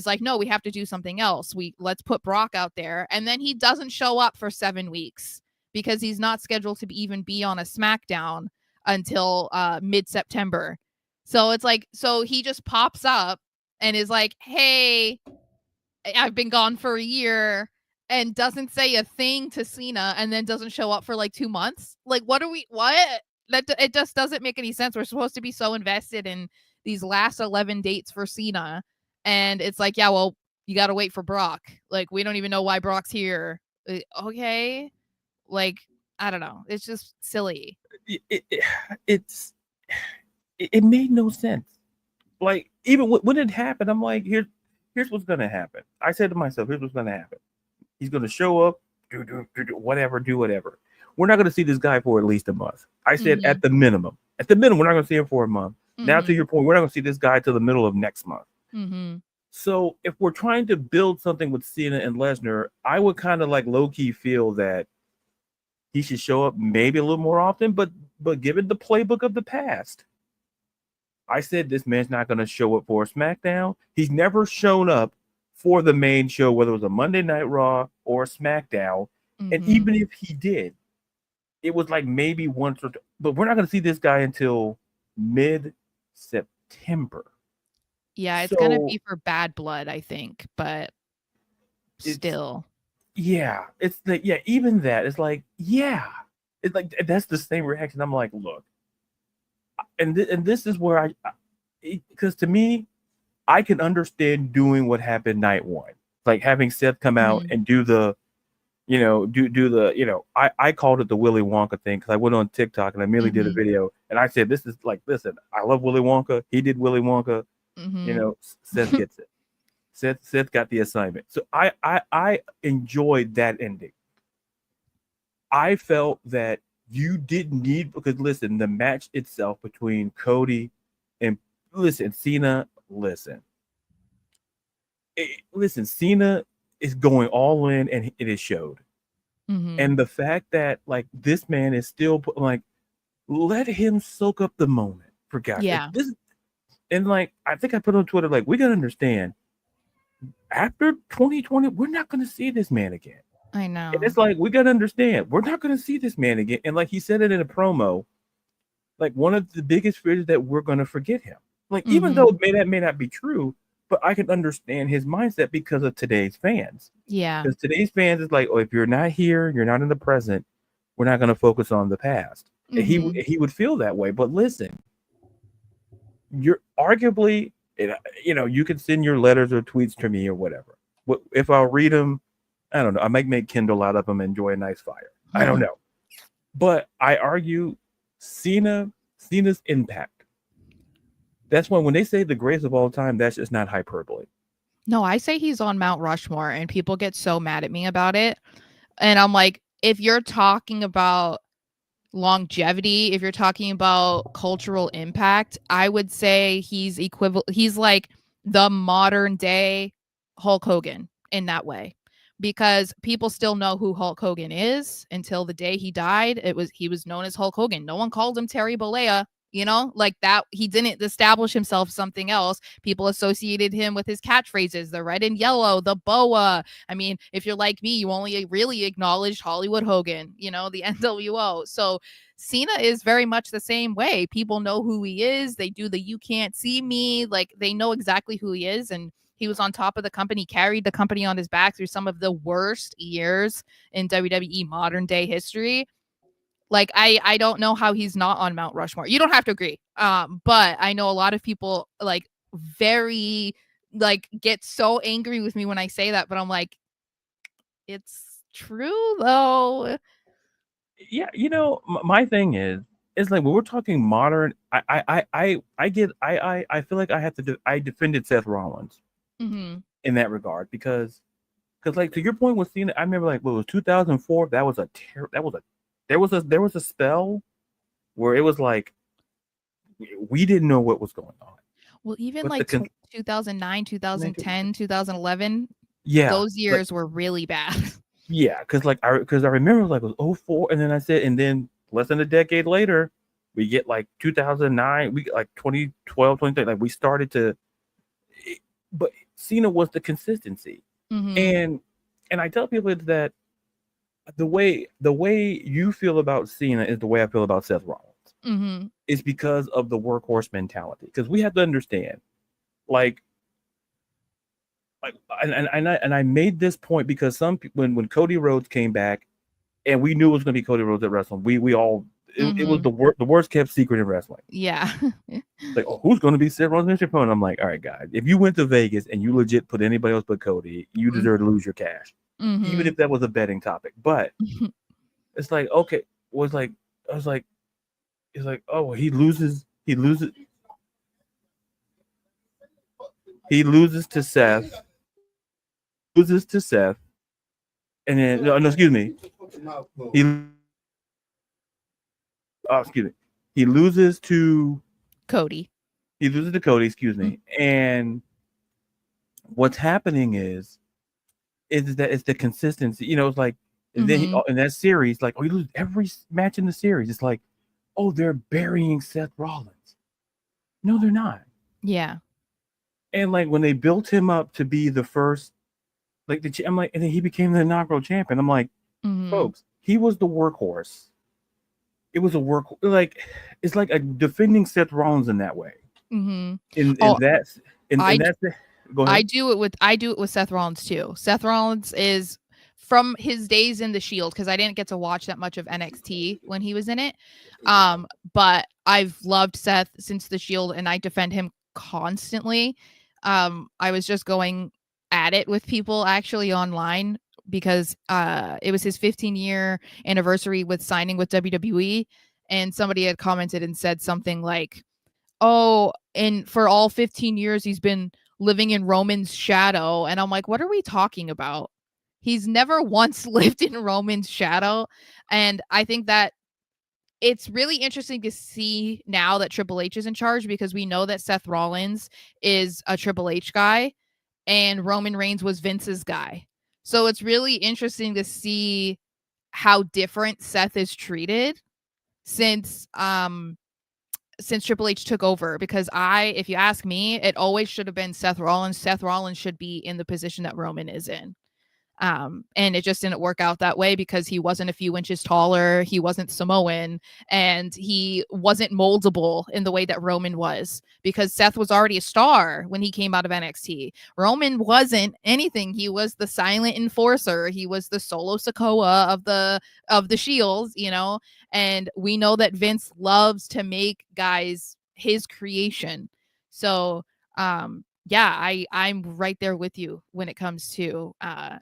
Speaker 2: like, no, we have to do something else. Let's put Brock out there, and then he doesn't show up for 7 weeks because he's not scheduled to even be on a SmackDown until mid-September. So it's like, so he just pops up and is like, hey, I've been gone for a year, and doesn't say a thing to Cena, and then doesn't show up for like 2 months. Like, what? It just doesn't make any sense. We're supposed to be so invested in these last 11 dates for Cena, and it's like, yeah, well, you got to wait for Brock. Like, we don't even know why Brock's here. Okay. Like, I don't know. It's just silly.
Speaker 1: It made no sense. Like, even when it happened, I'm like, here's what's gonna happen. I said to myself, here's what's gonna happen. He's gonna show up, do whatever. We're not gonna see this guy for at least a month. I said at the minimum, we're not gonna see him for a month. Now, to your point, we're not gonna see this guy till the middle of next month. So if we're trying to build something with Cena and Lesnar, I would kind of like low key feel that he should show up maybe a little more often, but given the playbook of the past, I said this man's not going to show up for a SmackDown. He's never shown up for the main show, whether it was a Monday Night Raw or a SmackDown. And even if he did, it was like maybe once or two. But we're not going to see this guy until mid-September.
Speaker 2: Yeah, it's going to be for Bad Blood, I think, but still.
Speaker 1: Yeah, it's like, yeah, even that. It's like, yeah. It's like, that's the same reaction. I'm like, look. And this is where because to me, I can understand doing what happened night one, like having Seth come out and do the, I called it the Willy Wonka thing because I went on TikTok and I immediately did a video and I said, this is like, listen, I love Willy Wonka. He did Willy Wonka. Seth gets it. Seth got the assignment. So I enjoyed that ending. I felt that you didn't need, because listen, the match itself between Cody and Cena, Cena is going all in and it is showed. And the fact that like this man is still like, let him soak up the moment for God's sake. And like, I think I put on Twitter, like, we gotta understand, after 2020, we're not gonna see this man again.
Speaker 2: I know.
Speaker 1: And it's like, we got to understand, we're not going to see this man again. And like he said it in a promo, like one of the biggest fears is that we're going to forget him. Like, even though that may not be true, but I can understand his mindset because of today's fans.
Speaker 2: Yeah.
Speaker 1: Because today's fans is like, oh, if you're not here, you're not in the present, we're not going to focus on the past. And he would feel that way. But listen, you're arguably, you can send your letters or tweets to me or whatever. If I'll read them, I don't know. I might make Kindle out of them and enjoy a nice fire. I don't know. But I argue Cena's impact. That's when they say the greatest of all time, that's just not hyperbole.
Speaker 2: No, I say he's on Mount Rushmore and people get so mad at me about it. And I'm like, if you're talking about longevity, if you're talking about cultural impact, I would say he's equivalent. He's like the modern day Hulk Hogan in that way. Because people still know who Hulk Hogan is until the day he died. He was known as Hulk Hogan. No one called him Terry Bollea, like that. He didn't establish himself something else. People associated him with his catchphrases, the red and yellow, the boa. I mean, if you're like me, you only really acknowledged Hollywood Hogan, the NWO. So Cena is very much the same way. People know who he is. They do the "you can't see me," like they know exactly who he is. And he was on top of the company, carried the company on his back through some of the worst years in WWE modern day history. Like, I don't know how he's not on Mount Rushmore. You don't have to agree. But I know a lot of people like very like get so angry with me when I say that, but I'm like, it's true though.
Speaker 1: Yeah, my thing is, it's like when we're talking modern, I feel like I defended Seth Rollins
Speaker 2: Mm-hmm.
Speaker 1: in that regard because like to your point with Cena, I remember like what was 2004. That was a there was a spell where it was like we didn't know what was going on.
Speaker 2: Well, even
Speaker 1: But
Speaker 2: like 2009, 2010, 2011,
Speaker 1: yeah,
Speaker 2: those
Speaker 1: like
Speaker 2: years were really bad.
Speaker 1: yeah, because I remember like it was '04, and then I said, and then less than a decade later, we get like 2009, we get like 2012, 2013, like we started to, but Cena was the consistency,
Speaker 2: Mm-hmm.
Speaker 1: and I tell people that the way you feel about Cena is the way I feel about Seth Rollins.
Speaker 2: Mm-hmm.
Speaker 1: It's because of the workhorse mentality. Because we have to understand, like, like, and I made this point because some people, when Cody Rhodes came back, and we knew it was going to be Cody Rhodes at wrestling, we all it was
Speaker 2: Mm-hmm.
Speaker 1: the worst kept secret in wrestling.
Speaker 2: Yeah.
Speaker 1: Like, oh, who's going to be Seth Rollins' opponent? I'm like, all right, guys, if you went to Vegas and you legit put anybody else but Cody, you deserve to lose your cash, even
Speaker 2: Mm-hmm.
Speaker 1: if that was a betting topic. But it's like, okay, was like, I was like, it's like, oh, he loses to Seth, and then no, excuse me, he excuse me, he loses to
Speaker 2: Cody.
Speaker 1: Cody, excuse me, and what's happening is that it's the consistency. You know, it's like then
Speaker 2: Mm-hmm.
Speaker 1: in that series, like, oh, you lose every match in the series. It's like, oh, they're burying Seth Rollins. No, they're not.
Speaker 2: Yeah.
Speaker 1: And like when they built him up to be the first, like I'm like, and then he became the inaugural champion. I'm like,
Speaker 2: Mm-hmm.
Speaker 1: folks, he was the workhorse. It was a work like it's like a defending Seth Rollins in that way.
Speaker 2: Mm-hmm.
Speaker 1: In
Speaker 2: Oh,
Speaker 1: that in
Speaker 2: I
Speaker 1: that go
Speaker 2: I
Speaker 1: ahead.
Speaker 2: do it with Seth Rollins too. Seth Rollins is from his days in the Shield, because I didn't get to watch that much of NXT when he was in it. But I've loved Seth since the Shield, and I defend him constantly. I was just going at it with people actually online because it was his 15-year anniversary with signing with WWE, and somebody had commented and said something like, oh, and for all 15 years he's been living in Roman's shadow. And I'm like, what are we talking about? He's never once lived in Roman's shadow. And I think that it's really interesting to see now that Triple H is in charge, because we know that Seth Rollins is a Triple H guy and Roman Reigns was Vince's guy. So it's really interesting to see how different Seth is treated since Triple H took over, because if you ask me, it always should have been Seth Rollins. Seth Rollins should be in the position that Roman is in. And it just didn't work out that way because he wasn't a few inches taller. He wasn't Samoan, and he wasn't moldable in the way that Roman was, because Seth was already a star when he came out of NXT. Roman wasn't anything. He was the silent enforcer. He was the Solo Sikoa of the Shields, you know, and we know that Vince loves to make guys his creation. So, yeah, I'm right there with you when it comes to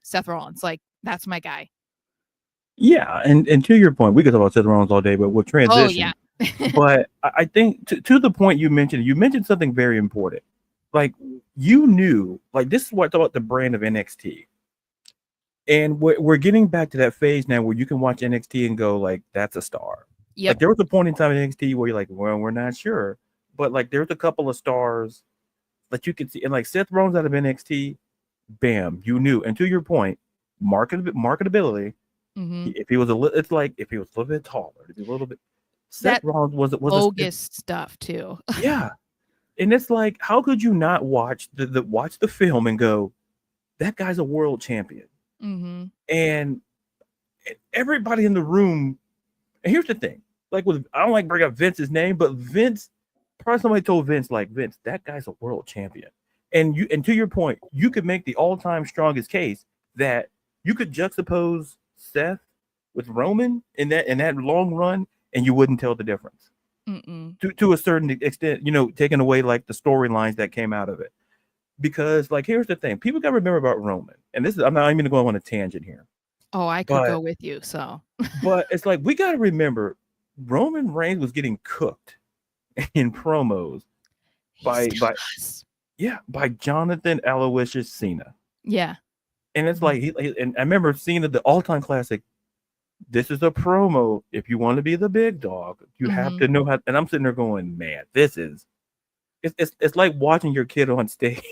Speaker 2: Seth Rollins. Like, that's my guy.
Speaker 1: Yeah, and to your point, we could talk about Seth Rollins all day, but we'll
Speaker 2: Oh yeah.
Speaker 1: transition. But I think to the point you mentioned something very important. Like you knew, like this is what I thought about the brand of NXT. And we're getting back to that phase now where you can watch NXT and go like, that's a star. Like
Speaker 2: Yep.
Speaker 1: there was a point in time in NXT where you're like, well, we're not sure, but like there's a couple of stars that you could see, and like Seth Rollins out of NXT, bam, you knew. And to your point, marketability.
Speaker 2: Mm-hmm.
Speaker 1: If he was a little, it's like if he was a little bit taller, if he was a little bit. Seth
Speaker 2: That
Speaker 1: Rollins was
Speaker 2: bogus stuff too.
Speaker 1: yeah, and it's like, how could you not watch the film and go, that guy's a world champion,
Speaker 2: Mm-hmm.
Speaker 1: and everybody in the room. And here's the thing, like with I don't like bring up Vince's name, but Vince, probably somebody told Vince like, Vince, that guy's a world champion, and to your point, you could make the all-time strongest case that you could juxtapose Seth with Roman in that long run, and you wouldn't tell the difference.
Speaker 2: Mm-mm.
Speaker 1: To a certain extent, you know, taking away like the storylines that came out of it. Because like here's the thing, people got to remember about Roman, and this is I'm not even going to go on a tangent here,
Speaker 2: Oh, I could
Speaker 1: but
Speaker 2: go with you. So
Speaker 1: it's like we got to remember Roman Reigns was getting cooked in promos
Speaker 2: He
Speaker 1: by
Speaker 2: still
Speaker 1: by
Speaker 2: does.
Speaker 1: by Jonathan Aloysius Cena.
Speaker 2: Yeah.
Speaker 1: And it's like and I remember Cena, the all-time classic. This is a promo. If you want to be the big dog, you have
Speaker 2: Mm-hmm.
Speaker 1: to know how. And I'm sitting there going, man, this is it's like watching your kid on stage.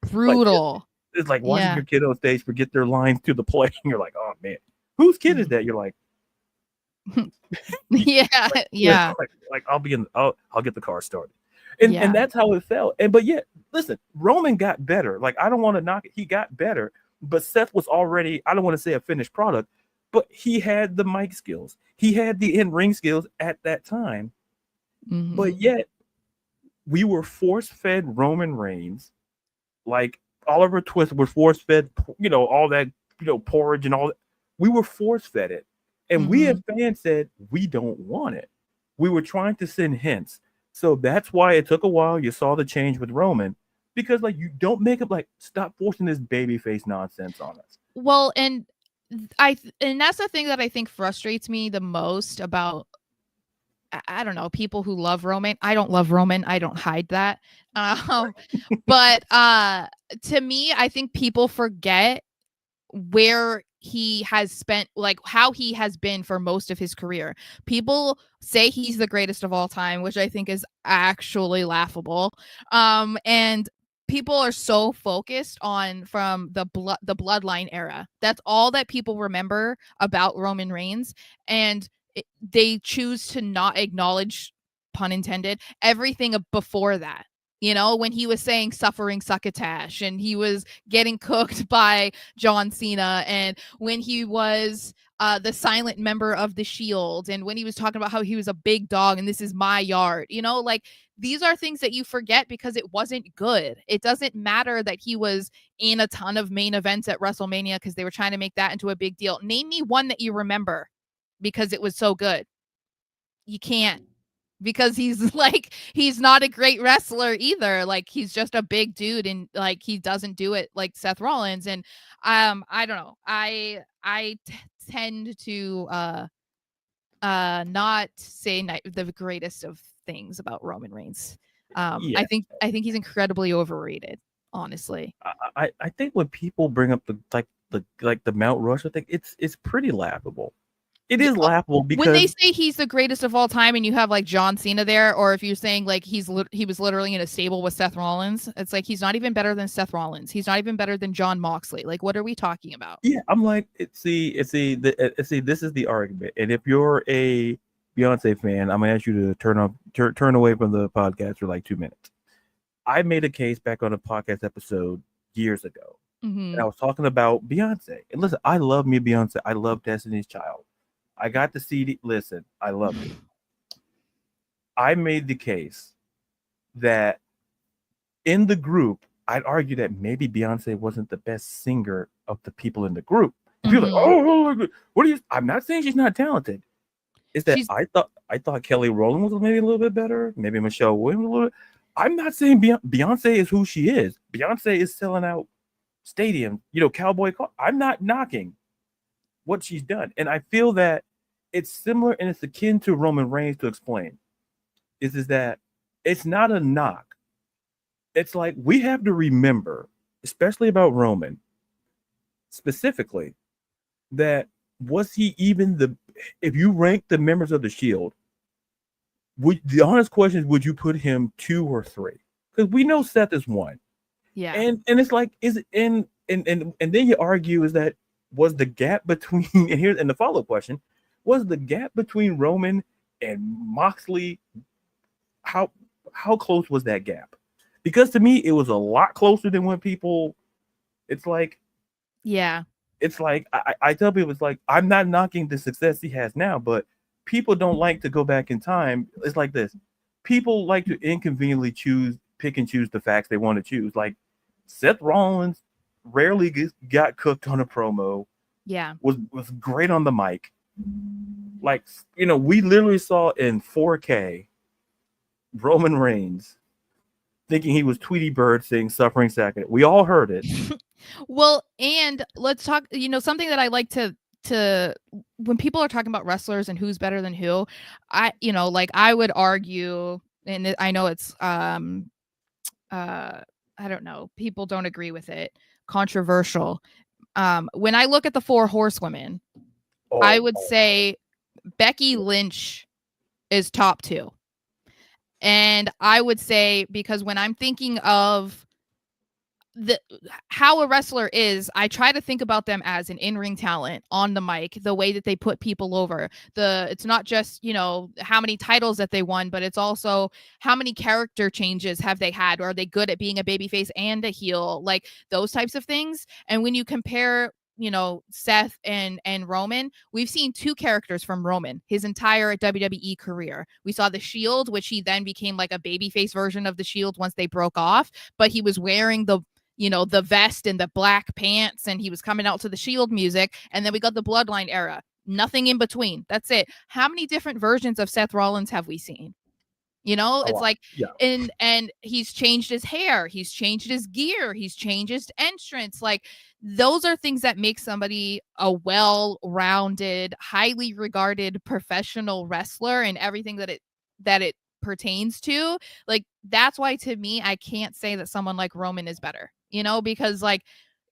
Speaker 1: like
Speaker 2: Brutal.
Speaker 1: it's like watching
Speaker 2: Yeah.
Speaker 1: your kid on stage forget their lines to the play. And you're like, oh man, whose kid is
Speaker 2: Mhm.
Speaker 1: that? You're like,
Speaker 2: Yeah.
Speaker 1: yeah,
Speaker 2: Yeah.
Speaker 1: like I'll get the car started. And
Speaker 2: Yeah.
Speaker 1: that's how it felt. And but yet, listen, Roman got better. Like I don't want to knock it. He got better, but Seth was already, I don't want to say a finished product, but he had the mic skills. He had the in-ring skills at that time.
Speaker 2: Mm-hmm.
Speaker 1: But yet we were force-fed Roman Reigns. Like Oliver Twist was force-fed, all that, porridge and all that. We were force-fed it. And we
Speaker 2: Mm-hmm.
Speaker 1: as fans said, we don't want it. We were trying to send hints. So that's why it took a while. You saw the change with Roman because, like, you don't make it like stop forcing this babyface nonsense on us.
Speaker 2: Well, and and that's the thing that I think frustrates me the most about I don't know, people who love Roman. I don't love Roman. I don't hide that. Um, but to me, I think people forget where he has spent, like how he has been for most of his career. People say he's the greatest of all time, which I think is actually laughable. And people are so focused on from the bloodline era. That's all that people remember about Roman Reigns, and they choose to not acknowledge, pun intended, everything before that. You know, when he was saying suffering succotash and he was getting cooked by John Cena, and when he was the silent member of the Shield, and when he was talking about how he was a big dog and this is my yard, like these are things that you forget because it wasn't good. It doesn't matter that he was in a ton of main events at WrestleMania because they were trying to make that into a big deal. Name me one that you remember because it was so good. You can't, because he's like he's not a great wrestler either. Like he's just a big dude, and like he doesn't do it like Seth Rollins. And I don't know. Tend to not say the greatest of things about Roman Reigns.
Speaker 1: Yeah.
Speaker 2: I think he's incredibly overrated, honestly.
Speaker 1: I think when people bring up the Mount Rushmore thing, it's pretty laughable. It
Speaker 2: Yeah,
Speaker 1: is laughable
Speaker 2: when they
Speaker 1: because
Speaker 2: say he's the greatest of all time, and you have like John Cena there, or if you're saying like he was literally in a stable with Seth Rollins, it's like he's not even better than Seth Rollins. He's not even better than John Moxley. Like, what are we talking about?
Speaker 1: yeah, I'm like, see, this is the argument. And if you're a Beyonce fan, I'm gonna ask you to turn away from the podcast for like 2 minutes. I made a case back on a podcast episode years ago, and
Speaker 2: Mm-hmm.
Speaker 1: I was talking about Beyonce. And listen, I love me Beyonce. I love Destiny's Child. I got the CD. Listen, I loved it. I made the case that in the group, I'd argue that maybe Beyonce wasn't the best singer of the people in the group. And people are like,
Speaker 2: Mm-hmm.
Speaker 1: oh, what are you? I'm not saying she's not talented. Is that
Speaker 2: She's
Speaker 1: I thought Kelly Rowland was maybe a little bit better, maybe Michelle Williams a little bit. I'm not saying Beyonce is who she is. Beyonce is selling out stadiums, cowboy car. I'm not knocking what she's done, and I feel that it's similar and it's akin to Roman Reigns to explain. Is that it's not a knock. It's like we have to remember, especially about Roman specifically, that was he even if you rank the members of the Shield, the honest question is, would you put him 2 or 3? Because we know Seth is 1.
Speaker 2: yeah.
Speaker 1: And it's like, is it and then you argue, is that was the gap between and the follow-up question, was the gap between Roman and Moxley, how how close was that gap? Because to me, it was a lot closer than when people, it's like,
Speaker 2: Yeah.
Speaker 1: I tell people, it's like, I'm not knocking the success he has now, but people don't like to go back in time. It's like this. People like to inconveniently pick and choose the facts they want to choose. Like Seth Rollins rarely got cooked on a promo,
Speaker 2: Yeah.
Speaker 1: was great on the mic. Like, we literally saw in 4K Roman Reigns thinking he was Tweety Bird saying suffering second. We all heard it.
Speaker 2: Well, and let's talk, something that I like to when people are talking about wrestlers and who's better than who, I would argue, and I know it's I don't know, people don't agree with it, controversial. When I look at the 4 horsewomen, I would say Becky Lynch is top 2. And I would say, because when I'm thinking of how a wrestler is, I try to think about them as an in-ring talent on the mic, the way that they put people over. It's not just, how many titles that they won, but it's also how many character changes have they had? Or are they good at being a babyface and a heel? Like those types of things. And when you compare, Seth and Roman, we've seen 2 characters from Roman his entire WWE career. We saw the Shield, which he then became like a babyface version of the Shield once they broke off, but he was wearing the vest and the black pants, and he was coming out to the Shield music. And then we got the Bloodline era. Nothing in between. That's it. How many different versions of Seth Rollins have we seen? It's like, and he's changed his hair, he's changed his gear, he's changed his entrance. Like those are things that make somebody a well-rounded, highly regarded professional wrestler and everything that it pertains to. Like that's why, to me, I can't say that someone like Roman is better, because like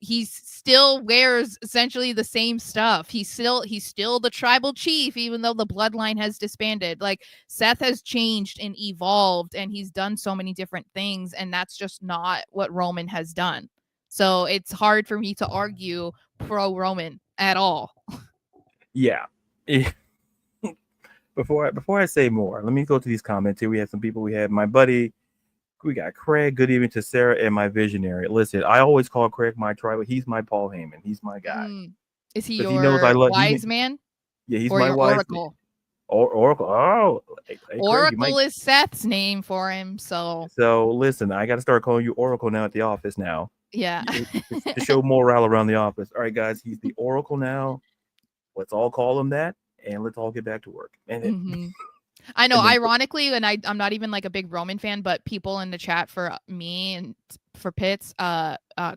Speaker 2: he still wears essentially the same stuff. He's still the tribal chief, even though the bloodline has disbanded. Like Seth has changed and evolved, and he's done so many different things, and that's just not what Roman has done. So it's hard for me to argue pro Roman at all.
Speaker 1: Yeah. Before I say more, let me go to these comments here. We have some people. We have my buddy. We got Craig. Good evening to Sarah and my visionary. Listen, I always call Craig my tribal. He's my Paul Heyman. He's my guy.
Speaker 2: Is he your wise man?
Speaker 1: Yeah, he's my wise
Speaker 2: oracle.
Speaker 1: Man. Oracle. Oh,
Speaker 2: hey, Oracle is Seth's name for him. So
Speaker 1: listen, I got to start calling you Oracle now at the office now.
Speaker 2: Yeah.
Speaker 1: to show morale around the office. All right, guys, he's the Oracle now. Let's all call him that, and let's all get back to work. And
Speaker 2: I know, ironically, and I'm not even like a big Roman fan, but people in the chat for me and for Pitts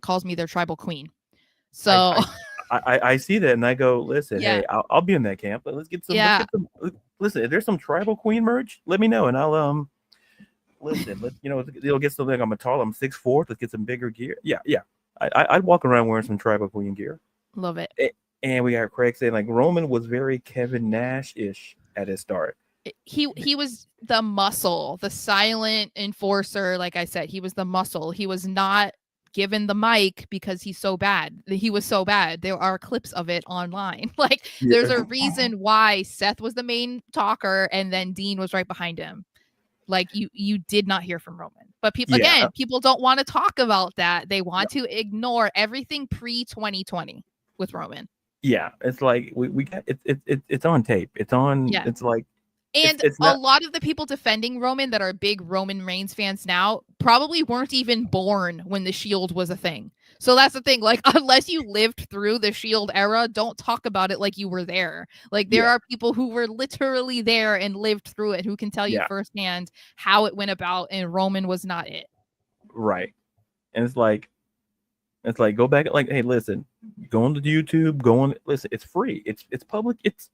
Speaker 2: calls me their tribal queen. So
Speaker 1: I see that, and I go, listen, hey, I'll be in that camp. Let's get some.
Speaker 2: Yeah.
Speaker 1: Listen, if there's some tribal queen merch, let me know, and I'll listen. It'll get something. I'm 6'4". Let's get some bigger gear. Yeah. I'd walk around wearing some tribal queen gear.
Speaker 2: Love it.
Speaker 1: And we got Craig saying like Roman was very Kevin Nash-ish at his start.
Speaker 2: He was the muscle, the silent enforcer. Like I said, he was the muscle. He was not given the mic because he's so bad. He was so bad. There are clips of it online. Like there's a reason why Seth was the main talker and then Dean was right behind him. Like you did not hear from Roman. But people don't want to talk about that. They want to ignore everything pre-2020 with Roman.
Speaker 1: Yeah, it's like we got it's on tape. It's on. Yeah. It's like.
Speaker 2: And it's not, a lot of the people defending Roman that are big Roman Reigns fans now probably weren't even born when the Shield was a thing. So that's the thing. Like, unless you lived through the Shield era, don't talk about it like you were there. Like, there are people who were literally there and lived through it who can tell you firsthand how it went about, and Roman was not it.
Speaker 1: Right. And it's like, go back. Like, hey, listen, go on to YouTube. Listen, it's free. It's public. It's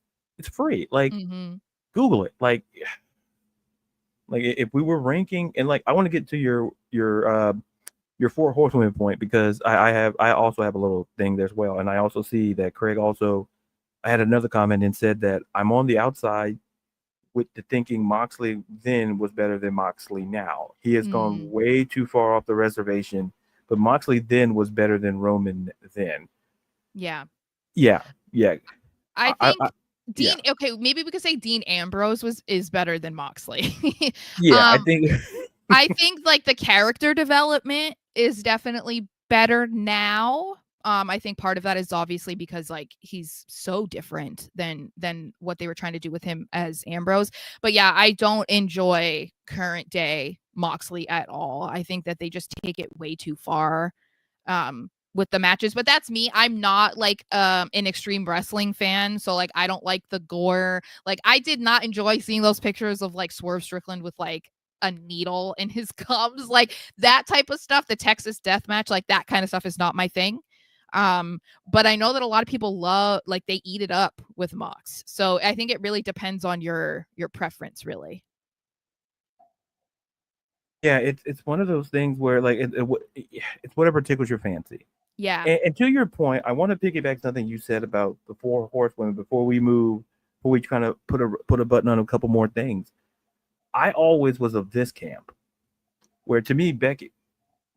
Speaker 1: free. Like. Google it. Like if we were ranking, and like I want to get to your 4 horsewomen point, because I also have a little thing there as well, and I also see that Craig also had another comment and said that I'm on the outside with the thinking Moxley then was better than Moxley now. He has gone way too far off the reservation, but Moxley then was better than Roman then.
Speaker 2: Yeah.
Speaker 1: I
Speaker 2: think Dean, okay, maybe we could say Dean Ambrose is better than Moxley.
Speaker 1: I think
Speaker 2: like the character development is definitely better now. I think part of that is obviously because like he's so different than what they were trying to do with him as Ambrose. But yeah, I don't enjoy current day Moxley at all. I think that they just take it way too far. With the matches, but that's me. I'm not like an extreme wrestling fan, so like I don't like the gore. Like I did not enjoy seeing those pictures of like Swerve Strickland with like a needle in his gums, like that type of stuff. The Texas death match, like that kind of stuff is not my thing. But I know that a lot of people they eat it up with Mox. So I think it really depends on your preference, really.
Speaker 1: Yeah, it's one of those things where like it's whatever tickles your fancy.
Speaker 2: Yeah.
Speaker 1: And to your point, I want to piggyback something you said about the 4 horsewomen before we kind of put a button on a couple more things. I always was of this camp, where to me Becky,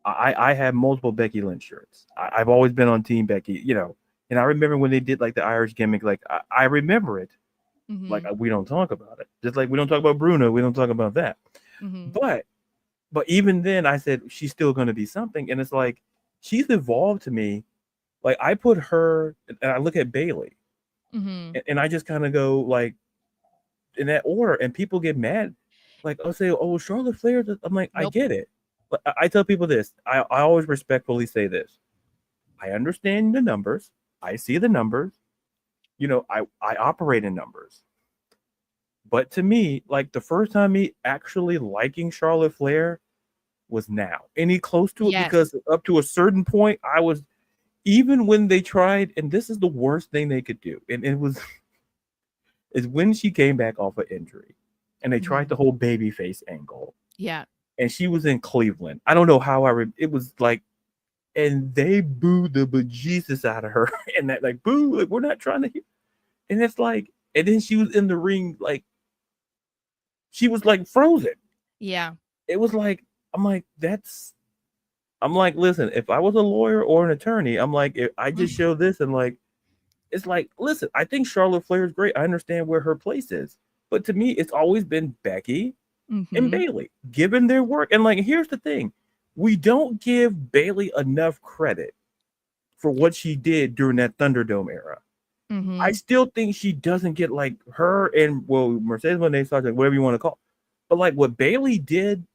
Speaker 1: I have multiple Becky Lynch shirts. I've always been on Team Becky, and I remember when they did like the Irish gimmick, like I remember it. Like we don't talk about it, just like we don't talk about Bruno, we don't talk about that. But even then, I said she's still going to be something, and it's like she's evolved to me. Like I put her, and I look at Bailey, and I just kind of go like in that order, and people get mad. Like I'll say, "Oh, Charlotte Flair." I'm like,
Speaker 2: Nope.
Speaker 1: I get it, but I tell people this. I always respectfully say this. I understand the numbers. I see the numbers. I operate in numbers. But to me, like the first time me actually liking Charlotte Flair was now. Any close to it?
Speaker 2: Yes.
Speaker 1: Because up to a certain point, I was, even when they tried, and this is the worst thing they could do, and it was is when she came back off of injury and they tried the whole babyface angle.
Speaker 2: Yeah.
Speaker 1: And she was in Cleveland. I don't know how it was like, and they booed the bejesus out of her. And that like, boo, like, we're not trying to hear. And it's like, and then she was in the ring, like, she was like frozen.
Speaker 2: Yeah.
Speaker 1: It was like, I'm like, listen, if I was a lawyer or an attorney, I'm like, if I just show this and like, it's like, listen, I think Charlotte Flair is great. I understand where her place is. But to me, it's always been Becky and Bailey, given their work. And like, here's the thing. We don't give Bailey enough credit for what she did during that Thunderdome era. I still think she doesn't get like her and, well, Mercedes Moné, Sergeant, whatever you want to call it. But like what Bailey did,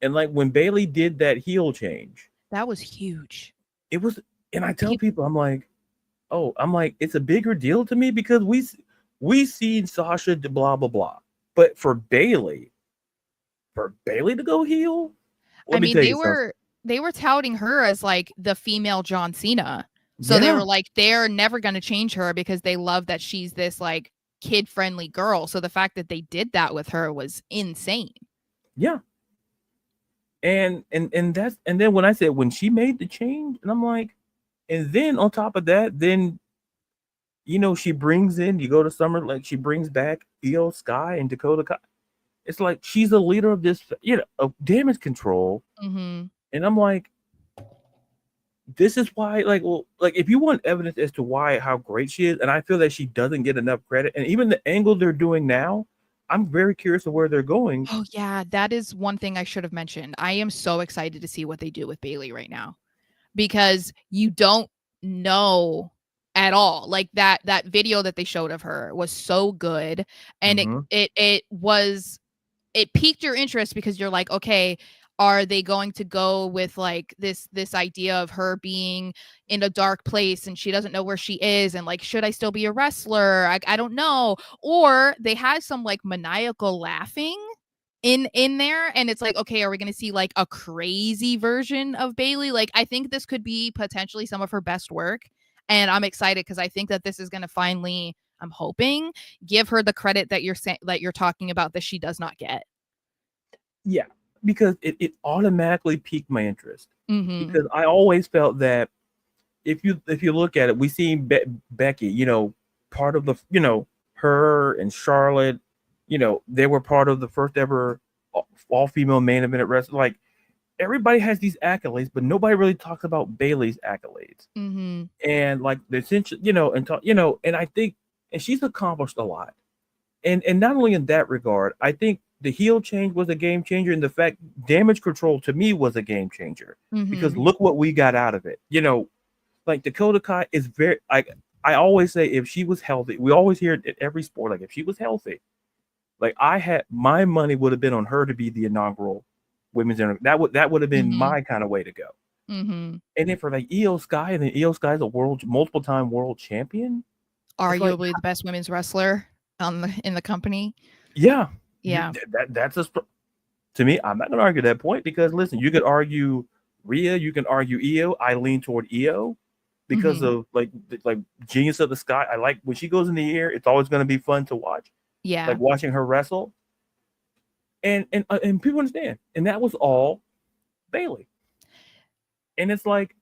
Speaker 1: and like when Bailey did that heel change.
Speaker 2: That was huge.
Speaker 1: It was, and I tell people, I'm like, it's a bigger deal to me because we seen Sasha blah blah blah, but for Bailey to go heel,
Speaker 2: I mean, they were touting her as like the female John Cena, so they were like, they're never going to change her because they love that she's this like kid friendly girl. So the fact that they did that with her was insane.
Speaker 1: Yeah. And then when I said when she made the change, and I'm like, and then on top of that, then she brings in, you go to Summer, like she brings back Io Sky and Dakota Kai. It's like she's a leader of this, of Damage Control. And I'm like, this is why, like, well, like if you want evidence as to how great she is, and I feel that she doesn't get enough credit, and even the angle they're doing now, I'm very curious of where they're going.
Speaker 2: Oh yeah, that is one thing I should have mentioned. I am so excited to see what they do with Bailey right now, because you don't know at all. Like that video that they showed of her was so good, and it piqued your interest because you're like, okay, are they going to go with like this idea of her being in a dark place and she doesn't know where she is, and like, should I still be a wrestler? I don't know. Or they had some like maniacal laughing in there, and it's like, okay, are we going to see like a crazy version of Bailey? Like, I think this could be potentially some of her best work, and I'm excited because I think that this is going to finally, I'm hoping, give her the credit that you're talking about that she does not get.
Speaker 1: Yeah, because it automatically piqued my interest, because I always felt that if you look at it, we seen Becky, part of the, her and Charlotte, they were part of the first ever all-female main event at wrestling. Like, everybody has these accolades, but nobody really talks about Bailey's accolades. And like the essential, and I think, and she's accomplished a lot. And not only in that regard, I think the heel change was a game changer, and the fact Damage Control to me was a game changer, because look what we got out of it. Like Dakota Kai is very, like, I always say, if she was healthy, we always hear it at every sport, like if she was healthy, like my money would have been on her to be the inaugural women's that would have been my kind of way to go. And then for like Io Sky, and then Io Sky is a multiple time world champion,
Speaker 2: arguably the best women's wrestler in the company.
Speaker 1: Yeah.
Speaker 2: That's
Speaker 1: to me, I'm not going to argue that point, because listen, you could argue Rhea, you can argue Io. I lean toward Io, because of like Genius of the Sky. I like when she goes in the air. It's always going to be fun to watch.
Speaker 2: Yeah.
Speaker 1: Like watching her wrestle, and people understand. And that was all Bailey. And it's like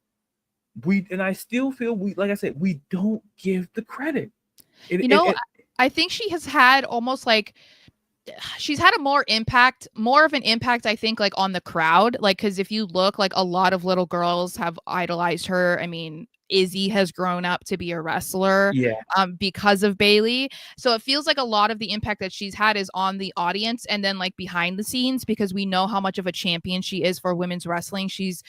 Speaker 1: I still feel like I said, we don't give the credit.
Speaker 2: I think she has had almost like she's had more of an impact, I think, like on the crowd. Like, because if you look, like a lot of little girls have idolized her. I mean, Izzy has grown up to be a wrestler because of Bailey. So it feels like a lot of the impact that she's had is on the audience and then like behind the scenes, because we know how much of a champion she is for women's wrestling. She's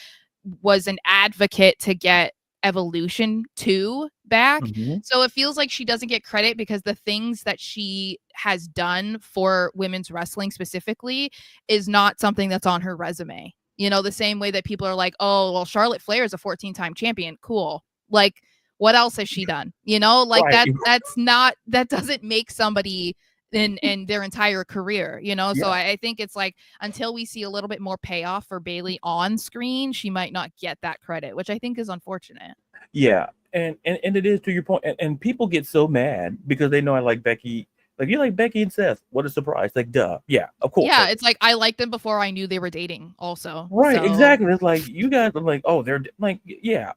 Speaker 2: was an advocate to get Evolution 2 back. So it feels like she doesn't get credit because the things that she has done for women's wrestling specifically is not something that's on her resume. You know, the same way that people are like, oh, well, Charlotte Flair is a 14-time champion. Cool. Like, what else has she done? You know, like that doesn't make somebody in their entire career, you know? So I think it's like, until we see a little bit more payoff for Bailey on screen, she might not get that credit, which I think is unfortunate.
Speaker 1: Yeah. And it is, to your point. And people get so mad because they know I like Becky. Like, you like Becky and Seth. What a surprise. Like, duh. Yeah, of course.
Speaker 2: Yeah, it's like I liked them before I knew they were dating also.
Speaker 1: Right,
Speaker 2: so.
Speaker 1: Exactly. It's like, you guys are like, oh, they're like, yeah,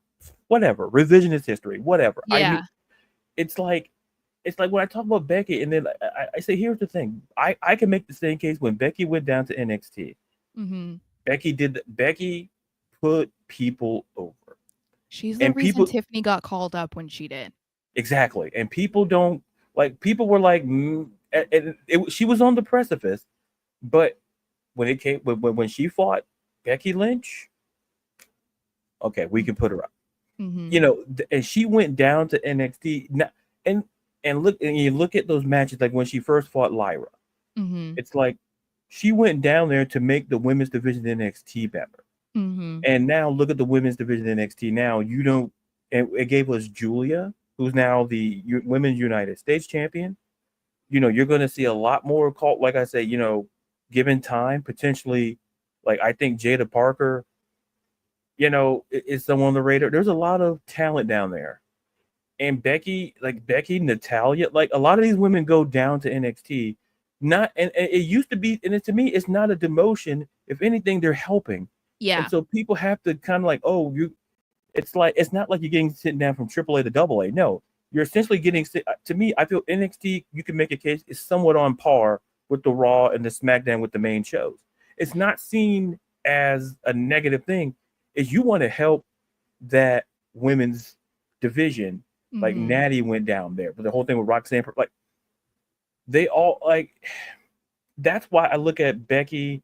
Speaker 1: whatever. Revisionist history, whatever.
Speaker 2: Yeah.
Speaker 1: It's like when I talk about Becky, and then I say, here's the thing. I can make the same case when Becky went down to NXT. Becky put people over.
Speaker 2: She's the reason Tiffany got called up when she did.
Speaker 1: Exactly. And people don't, like, people were like, she was on the precipice, but when it came, when she fought Becky Lynch, okay, we can put her up. You know, and she went down to NXT. And you look at those matches, like when she first fought Lyra. It's like she went down there to make the women's division NXT better. And now look at the women's division NXT. Now and it gave us Julia, who's now the Women's United States champion. You know, you're going to see a lot more called, like I say, you know, given time, potentially, like I think Jada Parker, you know, is someone on the radar. There's a lot of talent down there. And Becky, Natalya, like a lot of these women go down to NXT. And it used to be, and to me, it's not a demotion. If anything, they're helping.
Speaker 2: Yeah.
Speaker 1: And so people have to kind of like, it's not like you're getting sitting down from AAA to AA. No, you're essentially getting, to me, I feel NXT, you can make a case, is somewhat on par with the Raw and the SmackDown with the main shows. It's not seen as a negative thing. Is you want to help that women's division. Like Natty went down there, but the whole thing with Roxanne, like they all, like, that's why I look at Becky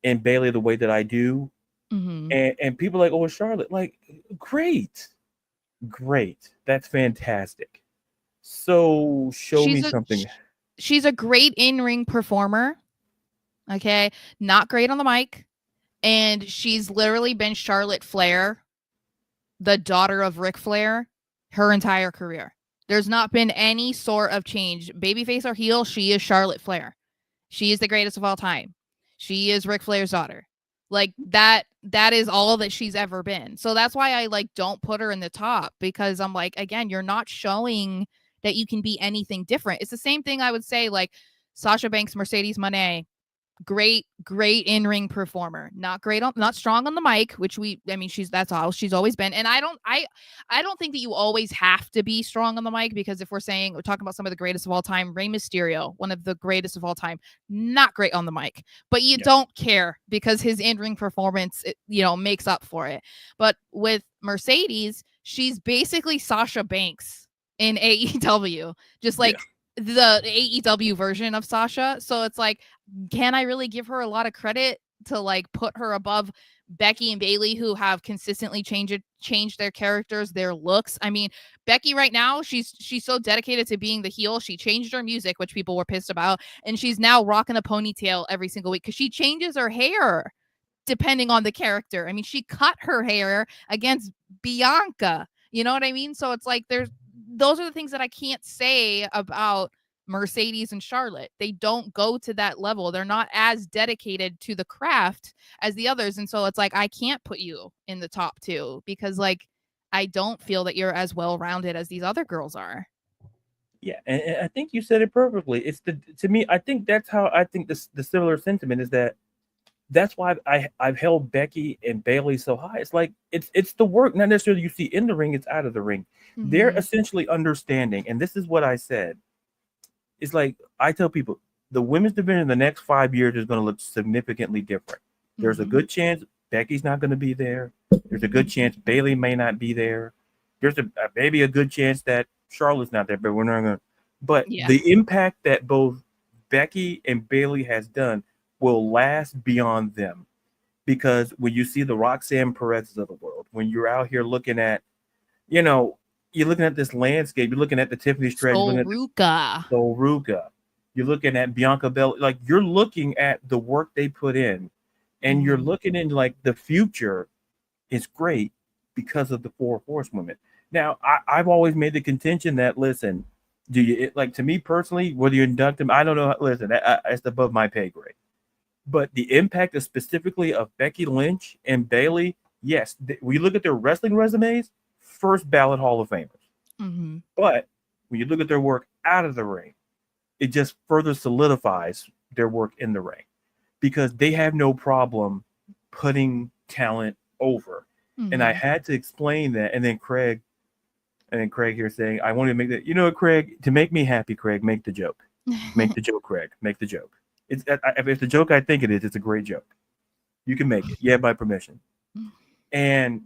Speaker 1: and Bailey the way that I do. And people are like, oh, Charlotte, like, great, that's fantastic. So show me something.
Speaker 2: She's a great in-ring performer. Okay, not great on the mic, and she's literally been Charlotte Flair, the daughter of Ric Flair, her entire career. There's not been any sort of change. Babyface or heel, she is Charlotte Flair. She is the greatest of all time. She is Ric Flair's daughter. Like that is all that she's ever been. So that's why I like don't put her in the top, because I'm like, again, you're not showing that you can be anything different. It's the same thing I would say, like Sasha Banks, Mercedes Moné, great in-ring performer, not strong on the mic, which that's all she's always been. And I don't think that you always have to be strong on the mic, because if we're talking about some of the greatest of all time, Rey Mysterio, one of the greatest of all time, not great on the mic, but you don't care because his in-ring performance, makes up for it. But with Mercedes, she's basically Sasha Banks in AEW, just like the AEW version of Sasha. So it's like, can I really give her a lot of credit to like put her above Becky and Bailey, who have consistently changed their characters, their looks? I mean, Becky right now, she's so dedicated to being the heel. She changed her music, which people were pissed about, and she's now rocking a ponytail every single week because she changes her hair depending on the character. I mean, she cut her hair against Bianca. You know what I mean? So it's like those are the things that I can't say about Mercedes and Charlotte. They don't go to that level. They're not as dedicated to the craft as the others. And so it's like, I can't put you in the top two because like I don't feel that you're as well rounded as these other girls are.
Speaker 1: Yeah, and I think you said it perfectly. To me, I think that's how I think the similar sentiment is that's why I've held Becky and Bailey so high. It's like it's the work, not necessarily you see in the ring, it's out of the ring. They're essentially understanding, and this is what I said. It's like I tell people the women's division in the next 5 years is going to look significantly different. There's a good chance Becky's not going to be there. There's a good chance Bailey may not be there. There's maybe a good chance that Charlotte's not there, but we're not going to. But the impact that both Becky and Bailey has done will last beyond them. Because when you see the Roxanne Perez's of the world, when you're out here looking at, you're looking at this landscape, you're looking at the Tiffany Stretch, Ruka. You're looking at Bianca Belair, like you're looking at the work they put in, and you're looking in like the future is great because of the four horsewomen. Now, I've always made the contention that listen, to me personally, whether you induct them, I don't know. Listen, it's above my pay grade. But the impact is specifically of Becky Lynch and Bailey, yes, we look at their wrestling resumes, first ballot Hall of Famers. But when you look at their work out of the ring, it just further solidifies their work in the ring because they have no problem putting talent over. And I had to explain that. And then Craig here saying, I want to make that, Craig, to make me happy, Craig, make the joke. Make the joke, Craig. Make the joke. If it's the joke I think it is, it's a great joke. You can make it. You have my permission. And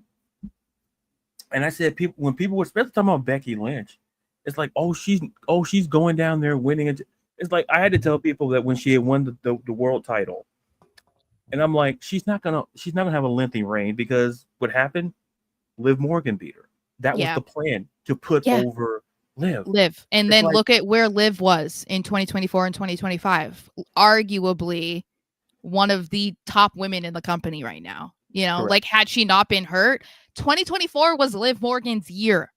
Speaker 1: I said, when people were especially talking about Becky Lynch, it's like, she's going down there winning. It's like I had to tell people that when she had won the world title, and I'm like, she's not gonna have a lengthy reign because what happened? Liv Morgan beat her. That was the plan to put over Liv.
Speaker 2: And then look at where Liv was in 2024 and 2025. Arguably one of the top women in the company right now.
Speaker 1: Correct.
Speaker 2: Like had she not been hurt, 2024 was Liv Morgan's year.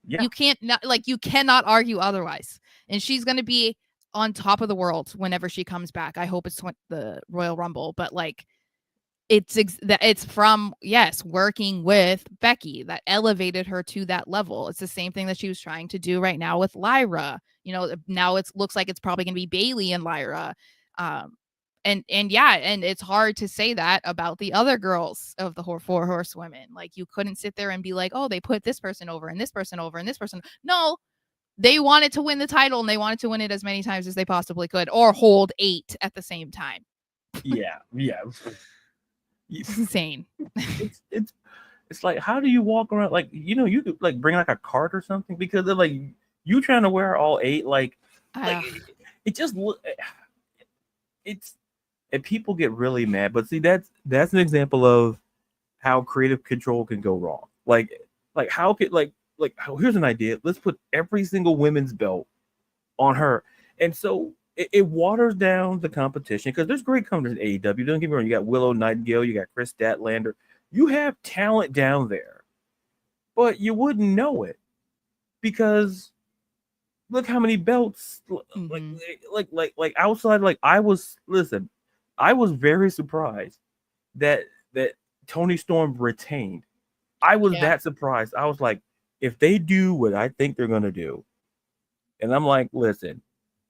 Speaker 2: Yeah. You cannot argue otherwise. And she's going to be on top of the world whenever she comes back. I hope it's the Royal Rumble, but like it's from working with Becky that elevated her to that level. It's the same thing that she was trying to do right now with Lyra. Now it looks like it's probably going to be Bailey and Lyra. And it's hard to say that about the other girls of the four horsewomen. Like you couldn't sit there and be like, oh, they put this person over and this person over and this person. No, they wanted to win the title and they wanted to win it as many times as they possibly could or hold 8 at the same time.
Speaker 1: Yeah.
Speaker 2: It's insane.
Speaker 1: It's like, how do you walk around like you could like bring like a cart or something because they're like you trying to wear all 8 it just it's and people get really mad. But see, that's an example of how creative control can go wrong. Like how could here's an idea. Let's put every single women's belt on her, and so it waters down the competition because there's great competition in AEW. Don't get me wrong. You got Willow Nightingale, you got Chris Statlander. You have talent down there, but you wouldn't know it because look how many belts. Like outside. Like I was very surprised that Toni Storm retained. I was that surprised. I was like, if they do what I think they're gonna do, and I'm like, listen.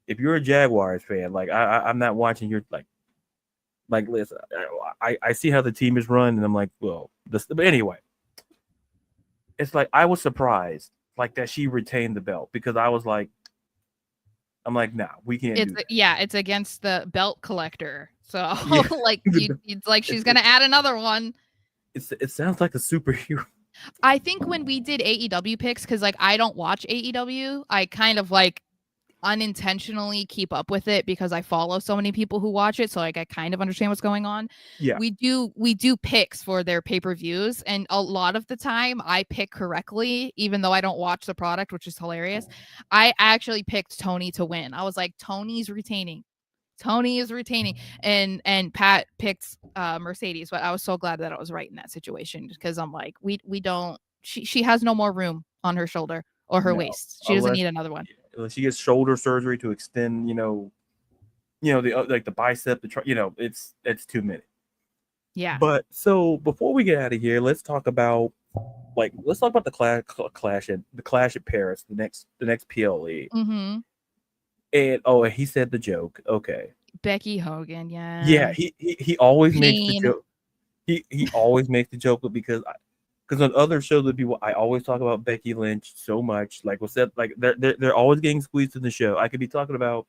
Speaker 1: If you're a Jaguars fan, like I'm not watching your like listen, I see how the team is run, and I'm like, well, but anyway, it's like I was surprised like that she retained the belt because I'm like, nah, we can't do that.
Speaker 2: Yeah, it's against the belt collector, so like it's like she's gonna add another one.
Speaker 1: It sounds like a superhero.
Speaker 2: I think when we did AEW picks, because like I don't watch AEW, I kind of like unintentionally keep up with it because I follow so many people who watch it, so like I kind of understand what's going on.
Speaker 1: Yeah,
Speaker 2: we do picks for their pay-per-views, and a lot of the time I pick correctly even though I don't watch the product, which is hilarious. I actually picked Tony to win. I was like, Tony is retaining, and Pat picked Mercedes, but I was so glad that I was right in that situation because I'm like, we don't, she has no more room on her shoulder or her waist. She doesn't need another one.
Speaker 1: She gets shoulder surgery to extend, the like the bicep, it's too many.
Speaker 2: Yeah.
Speaker 1: But so before we get out of here, let's talk about like let's talk about the clash at Paris, the next PLE.
Speaker 2: Mm-hmm.
Speaker 1: And he said the joke. Okay.
Speaker 2: Becky Hogan,
Speaker 1: Yeah,
Speaker 2: yeah.
Speaker 1: he always makes the
Speaker 2: Fiend.
Speaker 1: joke. He always makes the joke because on other shows with people, I always talk about Becky Lynch so much. Like what's that? Like they're always getting squeezed in the show. I could be talking about,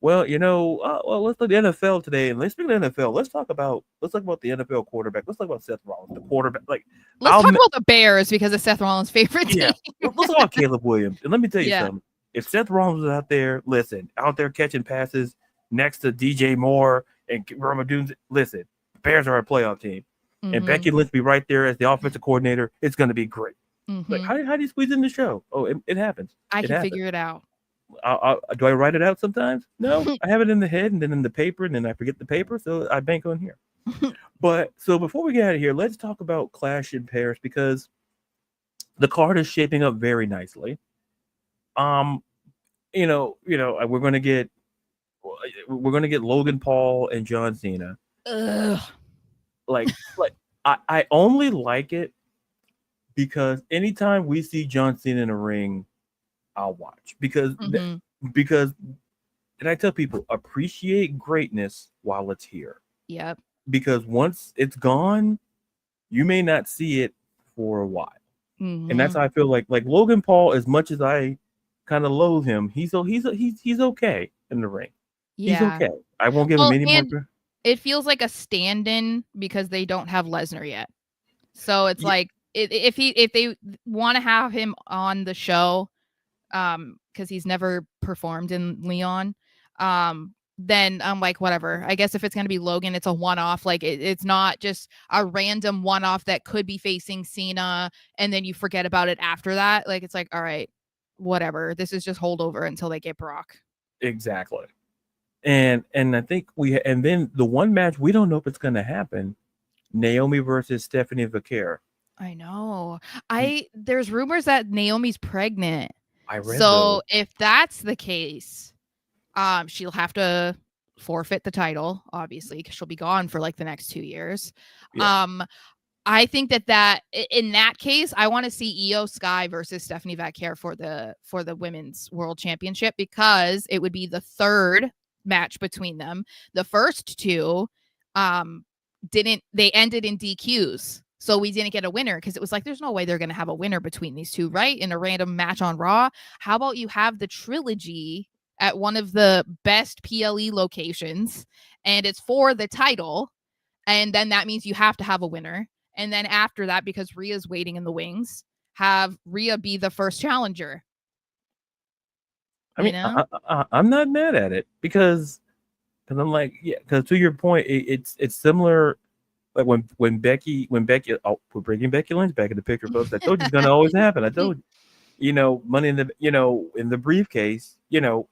Speaker 1: well, let's look at the NFL today, and let's speak of the NFL. Let's talk about the NFL quarterback. Let's talk about Seth Rollins, the quarterback. Like
Speaker 2: Let's talk about the Bears because it's Seth Rollins' favorite team.
Speaker 1: let's talk about Caleb Williams. And let me tell you
Speaker 2: Yeah.
Speaker 1: something. If Seth Rollins was out there catching passes next to DJ Moore and Ramadoons, listen, the Bears are a playoff team.
Speaker 2: Mm-hmm.
Speaker 1: And Becky Lynch be right there as the offensive coordinator. It's going to be great.
Speaker 2: Mm-hmm.
Speaker 1: Like, how do you squeeze in the show? Oh, it happens.
Speaker 2: I can figure it out.
Speaker 1: Do I write it out sometimes? No, I have it in the head and then in the paper, and then I forget the paper, so I bank on here. But so before we get out of here, let's talk about Clash in Paris because the card is shaping up very nicely. We're gonna get Logan Paul and John Cena.
Speaker 2: Ugh.
Speaker 1: Like I only like it because anytime we see John Cena in a ring, I'll watch because and I tell people appreciate greatness while it's here.
Speaker 2: Yep.
Speaker 1: Because once it's gone, you may not see it for a while.
Speaker 2: Mm-hmm.
Speaker 1: And that's how I feel like Logan Paul, as much as I kind of loathe him, he's okay in the ring.
Speaker 2: Yeah.
Speaker 1: He's okay. I won't give him any more.
Speaker 2: It feels like a stand-in because they don't have Lesnar yet. So it's like if they want to have him on the show, because he's never performed in Leon, then I'm like, whatever. I guess if it's gonna be Logan, it's a one-off. Like it's not just a random one-off that could be facing Cena, and then you forget about it after that. Like it's like, all right, whatever. This is just holdover until they get Brock.
Speaker 1: Exactly. And I think and then the one match we don't know if it's gonna happen, Naomi versus Stephanie Vaquer.
Speaker 2: I know. There's rumors that Naomi's pregnant.
Speaker 1: I read
Speaker 2: so if that's the case, she'll have to forfeit the title, obviously, because she'll be gone for like the next 2 years. Yeah. I think that in that case, I want to see Io Sky versus Stephanie Vaquer for the Women's World Championship because it would be the third match between them. The first two ended in DQs. So we didn't get a winner because it was like, there's no way they're going to have a winner between these two, right? In a random match on Raw. How about you have the trilogy at one of the best PLE locations and it's for the title. And then that means you have to have a winner. And then after that, because Rhea's waiting in the wings, have Rhea be the first challenger.
Speaker 1: I mean, I'm not mad at it because I'm like, yeah, because to your point, it's similar. Like when Becky, we're bringing Becky Lynch back in the picture, folks. I told you it's gonna always happen. I told you, money in the briefcase, it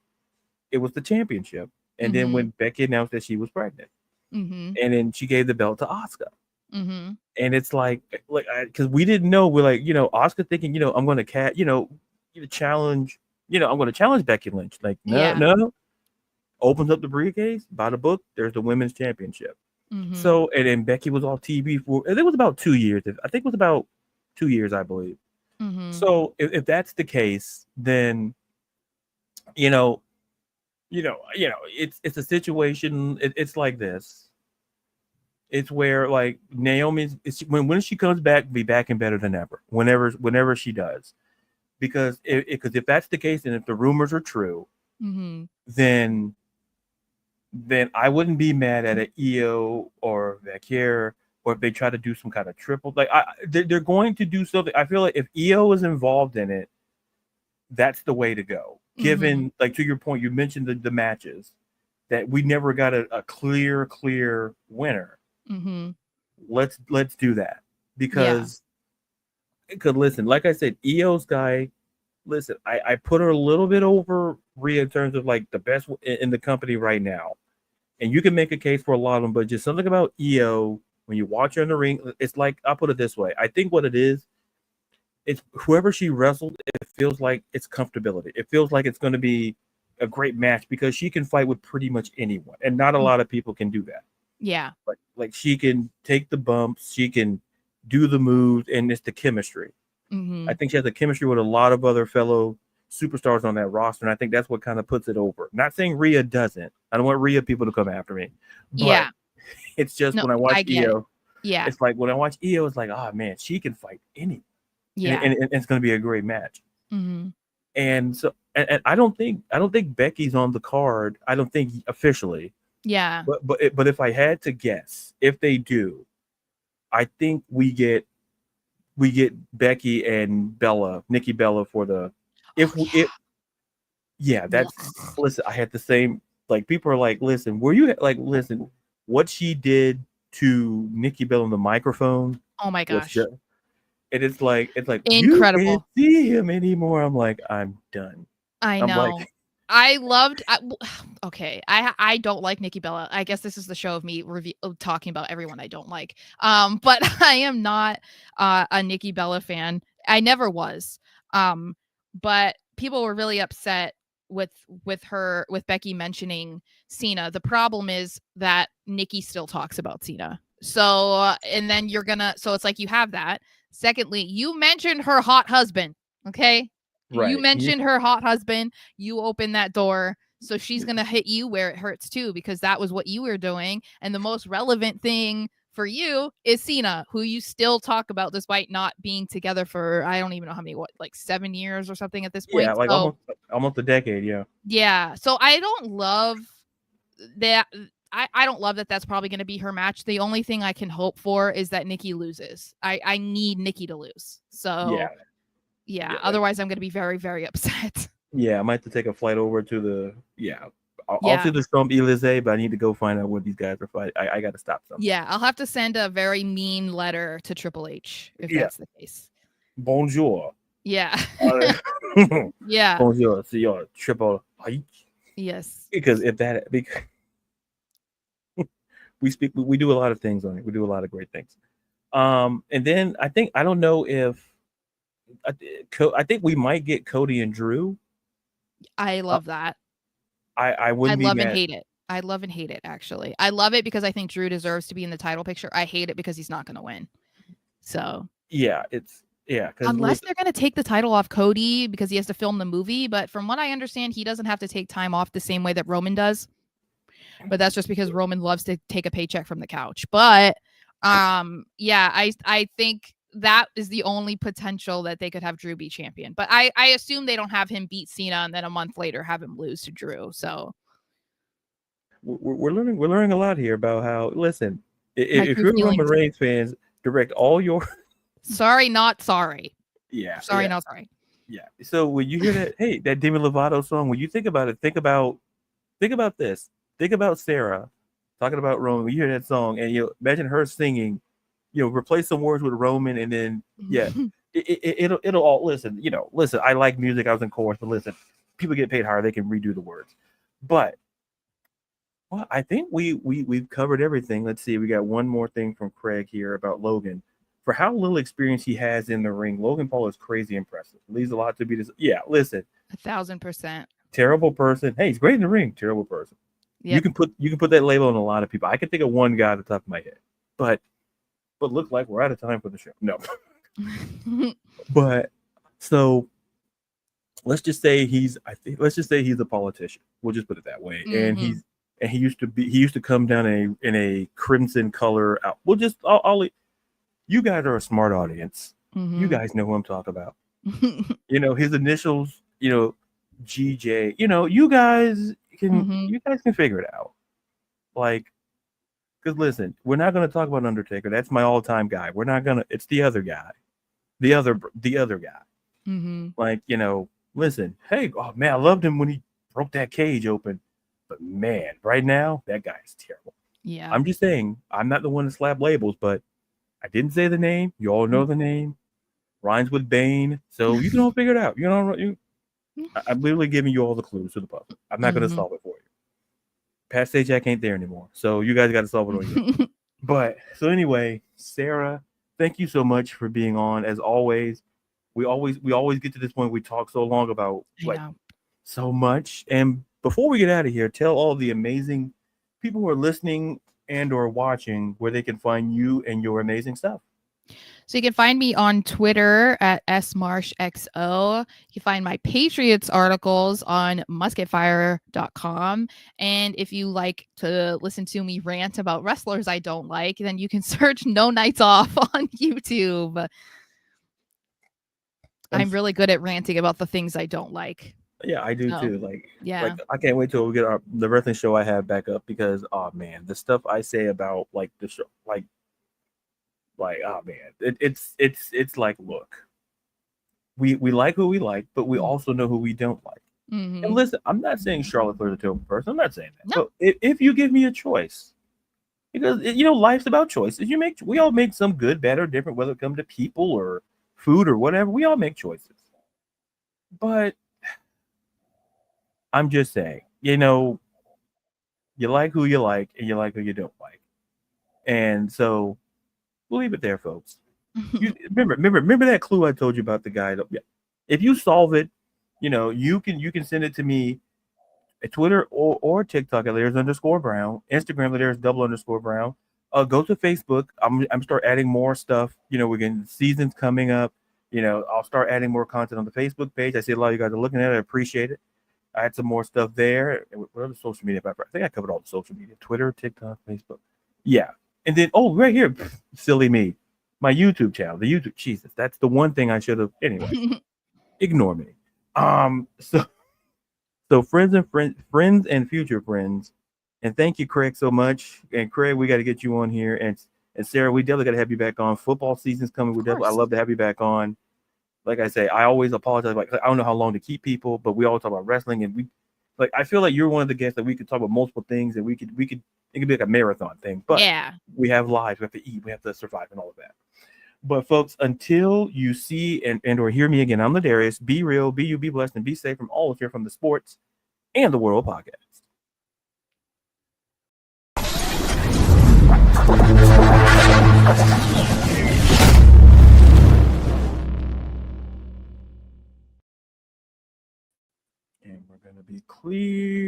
Speaker 1: was the championship, and then when Becky announced that she was pregnant, and then she gave the belt to Asuka, and it's like because we didn't know, we're like, Asuka thinking, I'm gonna challenge, I'm gonna challenge Becky Lynch, like no, opens up the briefcase, by the book, there's the women's championship. So, and then Becky was off TV it was about 2 years. I think it was about 2 years, I believe. So if that's the case, then, it's a situation. It's like this. It's where like Naomi's when she comes back, be back and better than ever. Whenever she does, because if that's the case, and if the rumors are true, then I wouldn't be mad at an Io or Vaquer, or if they try to do some kind of triple. Like they're going to do something. I feel like if Io is involved in it, that's the way to go. Given, like to your point, you mentioned the matches that we never got a clear winner. Let's do that because listen, like I said, Io's guy. Listen, I put her a little bit over Rhea in terms of like the best in the company right now. And you can make a case for a lot of them, but just something about Io, when you watch her in the ring, it's like, I'll put it this way. I think what it is, it's whoever she wrestled, it feels like it's comfortability. It feels like it's going to be a great match because she can fight with pretty much anyone. And not a lot of people can do that.
Speaker 2: Yeah.
Speaker 1: Like she can take the bumps. She can do the moves, and it's the chemistry.
Speaker 2: Mm-hmm.
Speaker 1: I think she has a chemistry with a lot of other fellow superstars on that roster, and I think that's what kind of puts it over. Not saying Rhea doesn't. I don't want Rhea people to come after me, but
Speaker 2: Yeah.
Speaker 1: it's just
Speaker 2: No,
Speaker 1: when I watch
Speaker 2: I get it.
Speaker 1: Io,
Speaker 2: Yeah.
Speaker 1: it's like when I watch Io, it's like, oh man, she can fight any,
Speaker 2: Yeah.
Speaker 1: and it's going to be a great match.
Speaker 2: Mm-hmm.
Speaker 1: And so, and I don't think Becky's on the card. I don't think officially.
Speaker 2: Yeah.
Speaker 1: But if I had to guess, if they do, I think we get Becky and Nikki Bella for the that's listen, I had the same, like, people are like, listen, were you like, listen, what she did to Nikki Bella on the microphone
Speaker 2: Oh my
Speaker 1: was
Speaker 2: gosh.
Speaker 1: just, and it's like you can't
Speaker 2: Incredible.
Speaker 1: see him anymore. I'm like, I'm done.
Speaker 2: I
Speaker 1: I'm
Speaker 2: know.
Speaker 1: like,
Speaker 2: Okay. I don't like Nikki Bella. I guess this is the show of me talking about everyone I don't like. But I am not a Nikki Bella fan. I never was. But people were really upset with Becky mentioning Cena. The problem is that Nikki still talks about Cena. So and then so it's like you have that. Secondly, you mentioned her hot husband. Okay.
Speaker 1: right.
Speaker 2: You mentioned her hot husband. You open that door. So she's going to hit you where it hurts too, because that was what you were doing. And the most relevant thing for you is Cena, who you still talk about despite not being together for, I don't even know how many, like 7 years or something at this point.
Speaker 1: Yeah, like almost a decade. Yeah.
Speaker 2: Yeah. So I don't love that. I don't love that that's probably going to be her match. The only thing I can hope for is that Nikki loses. I need Nikki to lose. So yeah, otherwise I'm going to be very, very upset.
Speaker 1: Yeah, I might have to take a flight over to the I'll see the Storm Elysee, but I need to go find out what these guys are fighting. I got to stop something.
Speaker 2: Yeah, I'll have to send a very mean letter to Triple H if that's the case.
Speaker 1: Bonjour.
Speaker 2: Yeah. Yeah.
Speaker 1: Bonjour, Senor Triple H.
Speaker 2: Yes.
Speaker 1: Because we do a lot of things on it. We do a lot of great things. And then I don't know if I think we might get Cody and Drew.
Speaker 2: I love that.
Speaker 1: I wouldn't.
Speaker 2: I love and hate it. I love and hate it, actually. I love it because I think Drew deserves to be in the title picture. I hate it because he's not going to win. So
Speaker 1: unless
Speaker 2: they're going to take the title off Cody because he has to film the movie. But from what I understand, he doesn't have to take time off the same way that Roman does. But that's just because Roman loves to take a paycheck from the couch. But I think that is the only potential that they could have Drew be champion. But I assume they don't have him beat Cena and then a month later have him lose to Drew. So
Speaker 1: we're learning a lot here about how, listen, if you're Roman Reigns fans, direct all your
Speaker 2: sorry, not sorry.
Speaker 1: Yeah.
Speaker 2: Sorry, not sorry.
Speaker 1: Yeah. So when you hear that, hey, that Demi Lovato song, when you think about it, think about this. Think about Sara talking about Roman. When you hear that song and you imagine her singing, replace some words with Roman, and then it'll all listen. Listen. I like music. I was in chorus, but listen, people get paid higher. They can redo the words. But I think we've covered everything. Let's see. We got one more thing from Craig here about Logan. For how little experience he has in the ring, Logan Paul is crazy impressive. Leaves a lot to be this. Yeah, listen.
Speaker 2: 1,000%.
Speaker 1: Terrible person. Hey, he's great in the ring. Terrible person. Yep. You can put that label on a lot of people. I can think of one guy at the top of my head, but look like we're out of time for the show. No, but so let's just say he's a politician. We'll just put it that way. Mm-hmm. And he used to come down in a crimson color out. We'll just you guys are a smart audience. Mm-hmm. You guys know who I'm talking about. His initials. GJ. You guys can figure it out. Like, because listen, we're not going to talk about Undertaker. That's my all-time guy. We're not gonna. It's the other guy, the other guy.
Speaker 2: Mm-hmm.
Speaker 1: Like, listen. Hey, oh man, I loved him when he broke that cage open. But man, right now that guy is terrible.
Speaker 2: Yeah.
Speaker 1: I'm just saying. I'm not the one to slap labels, but I didn't say the name. You all know the name. Rhymes with Bane, so you can all figure it out. I'm literally giving you all the clues to the puzzle. I'm not going to solve it for you. Pat Sajak ain't there anymore, so you guys got to solve it on you. But so anyway, Sara, thank you so much for being on. As always, we always get to this point. We talk so long about so much. And before we get out of here, tell all the amazing people who are listening and or watching where they can find you and your amazing stuff.
Speaker 2: So you can find me on Twitter at smarshxo. You can find my Patriots articles on musketfire.com. And if you like to listen to me rant about wrestlers I don't like, then you can search No Nights Off on YouTube. I'm really good at ranting about the things I don't like.
Speaker 1: Yeah, I do
Speaker 2: So,
Speaker 1: too. Like,
Speaker 2: yeah.
Speaker 1: I can't wait till we get the wrestling show I have back up because, oh man, the stuff I say about like the show, like oh man, it's like, look, we like who we like, but we also know who we don't like.
Speaker 2: Mhm.
Speaker 1: And listen, I'm not saying Charlotte Flair's a terrible person. I'm not saying that.
Speaker 2: No.
Speaker 1: But if you give me a choice, because life's about choices. We all make some good, bad, or different, whether it comes to people or food or whatever. We all make choices. But I'm just saying, you like who you like and you like who you don't like. And so we'll leave it there, folks. Remember that clue I told you about the guy. If you solve it, you can send it to me at Twitter or TikTok at layers_brown, Instagram at layers_brown. Go to Facebook. I'm start adding more stuff. We're getting seasons coming up. I'll start adding more content on the Facebook page. I see a lot of you guys are looking at it. I appreciate it. I had some more stuff there. What other social media? I think I covered all the social media: Twitter, TikTok, Facebook. Yeah, and then right here, silly me, my YouTube channel. The YouTube, Jesus, that's the one thing I should have. Anyway, ignore me. So friends and future friends, and thank you, Craig, so much. And Craig, we got to get you on here, and Sarah, we definitely got to have you back on. Football season's coming. I love to have you back on. Like I say, I always apologize. Like, I don't know how long to keep people, but we always talk about wrestling, and I feel like you're one of the guests that we could talk about multiple things, and it could be like a marathon thing. But
Speaker 2: yeah,
Speaker 1: we have lives, we have to eat, we have to survive, and all of that. But folks, until you see and or hear me again, I'm Ladarius. Be real, be you, be blessed, and be safe from all of here from the Sports and the World podcast. And we're going to be clear.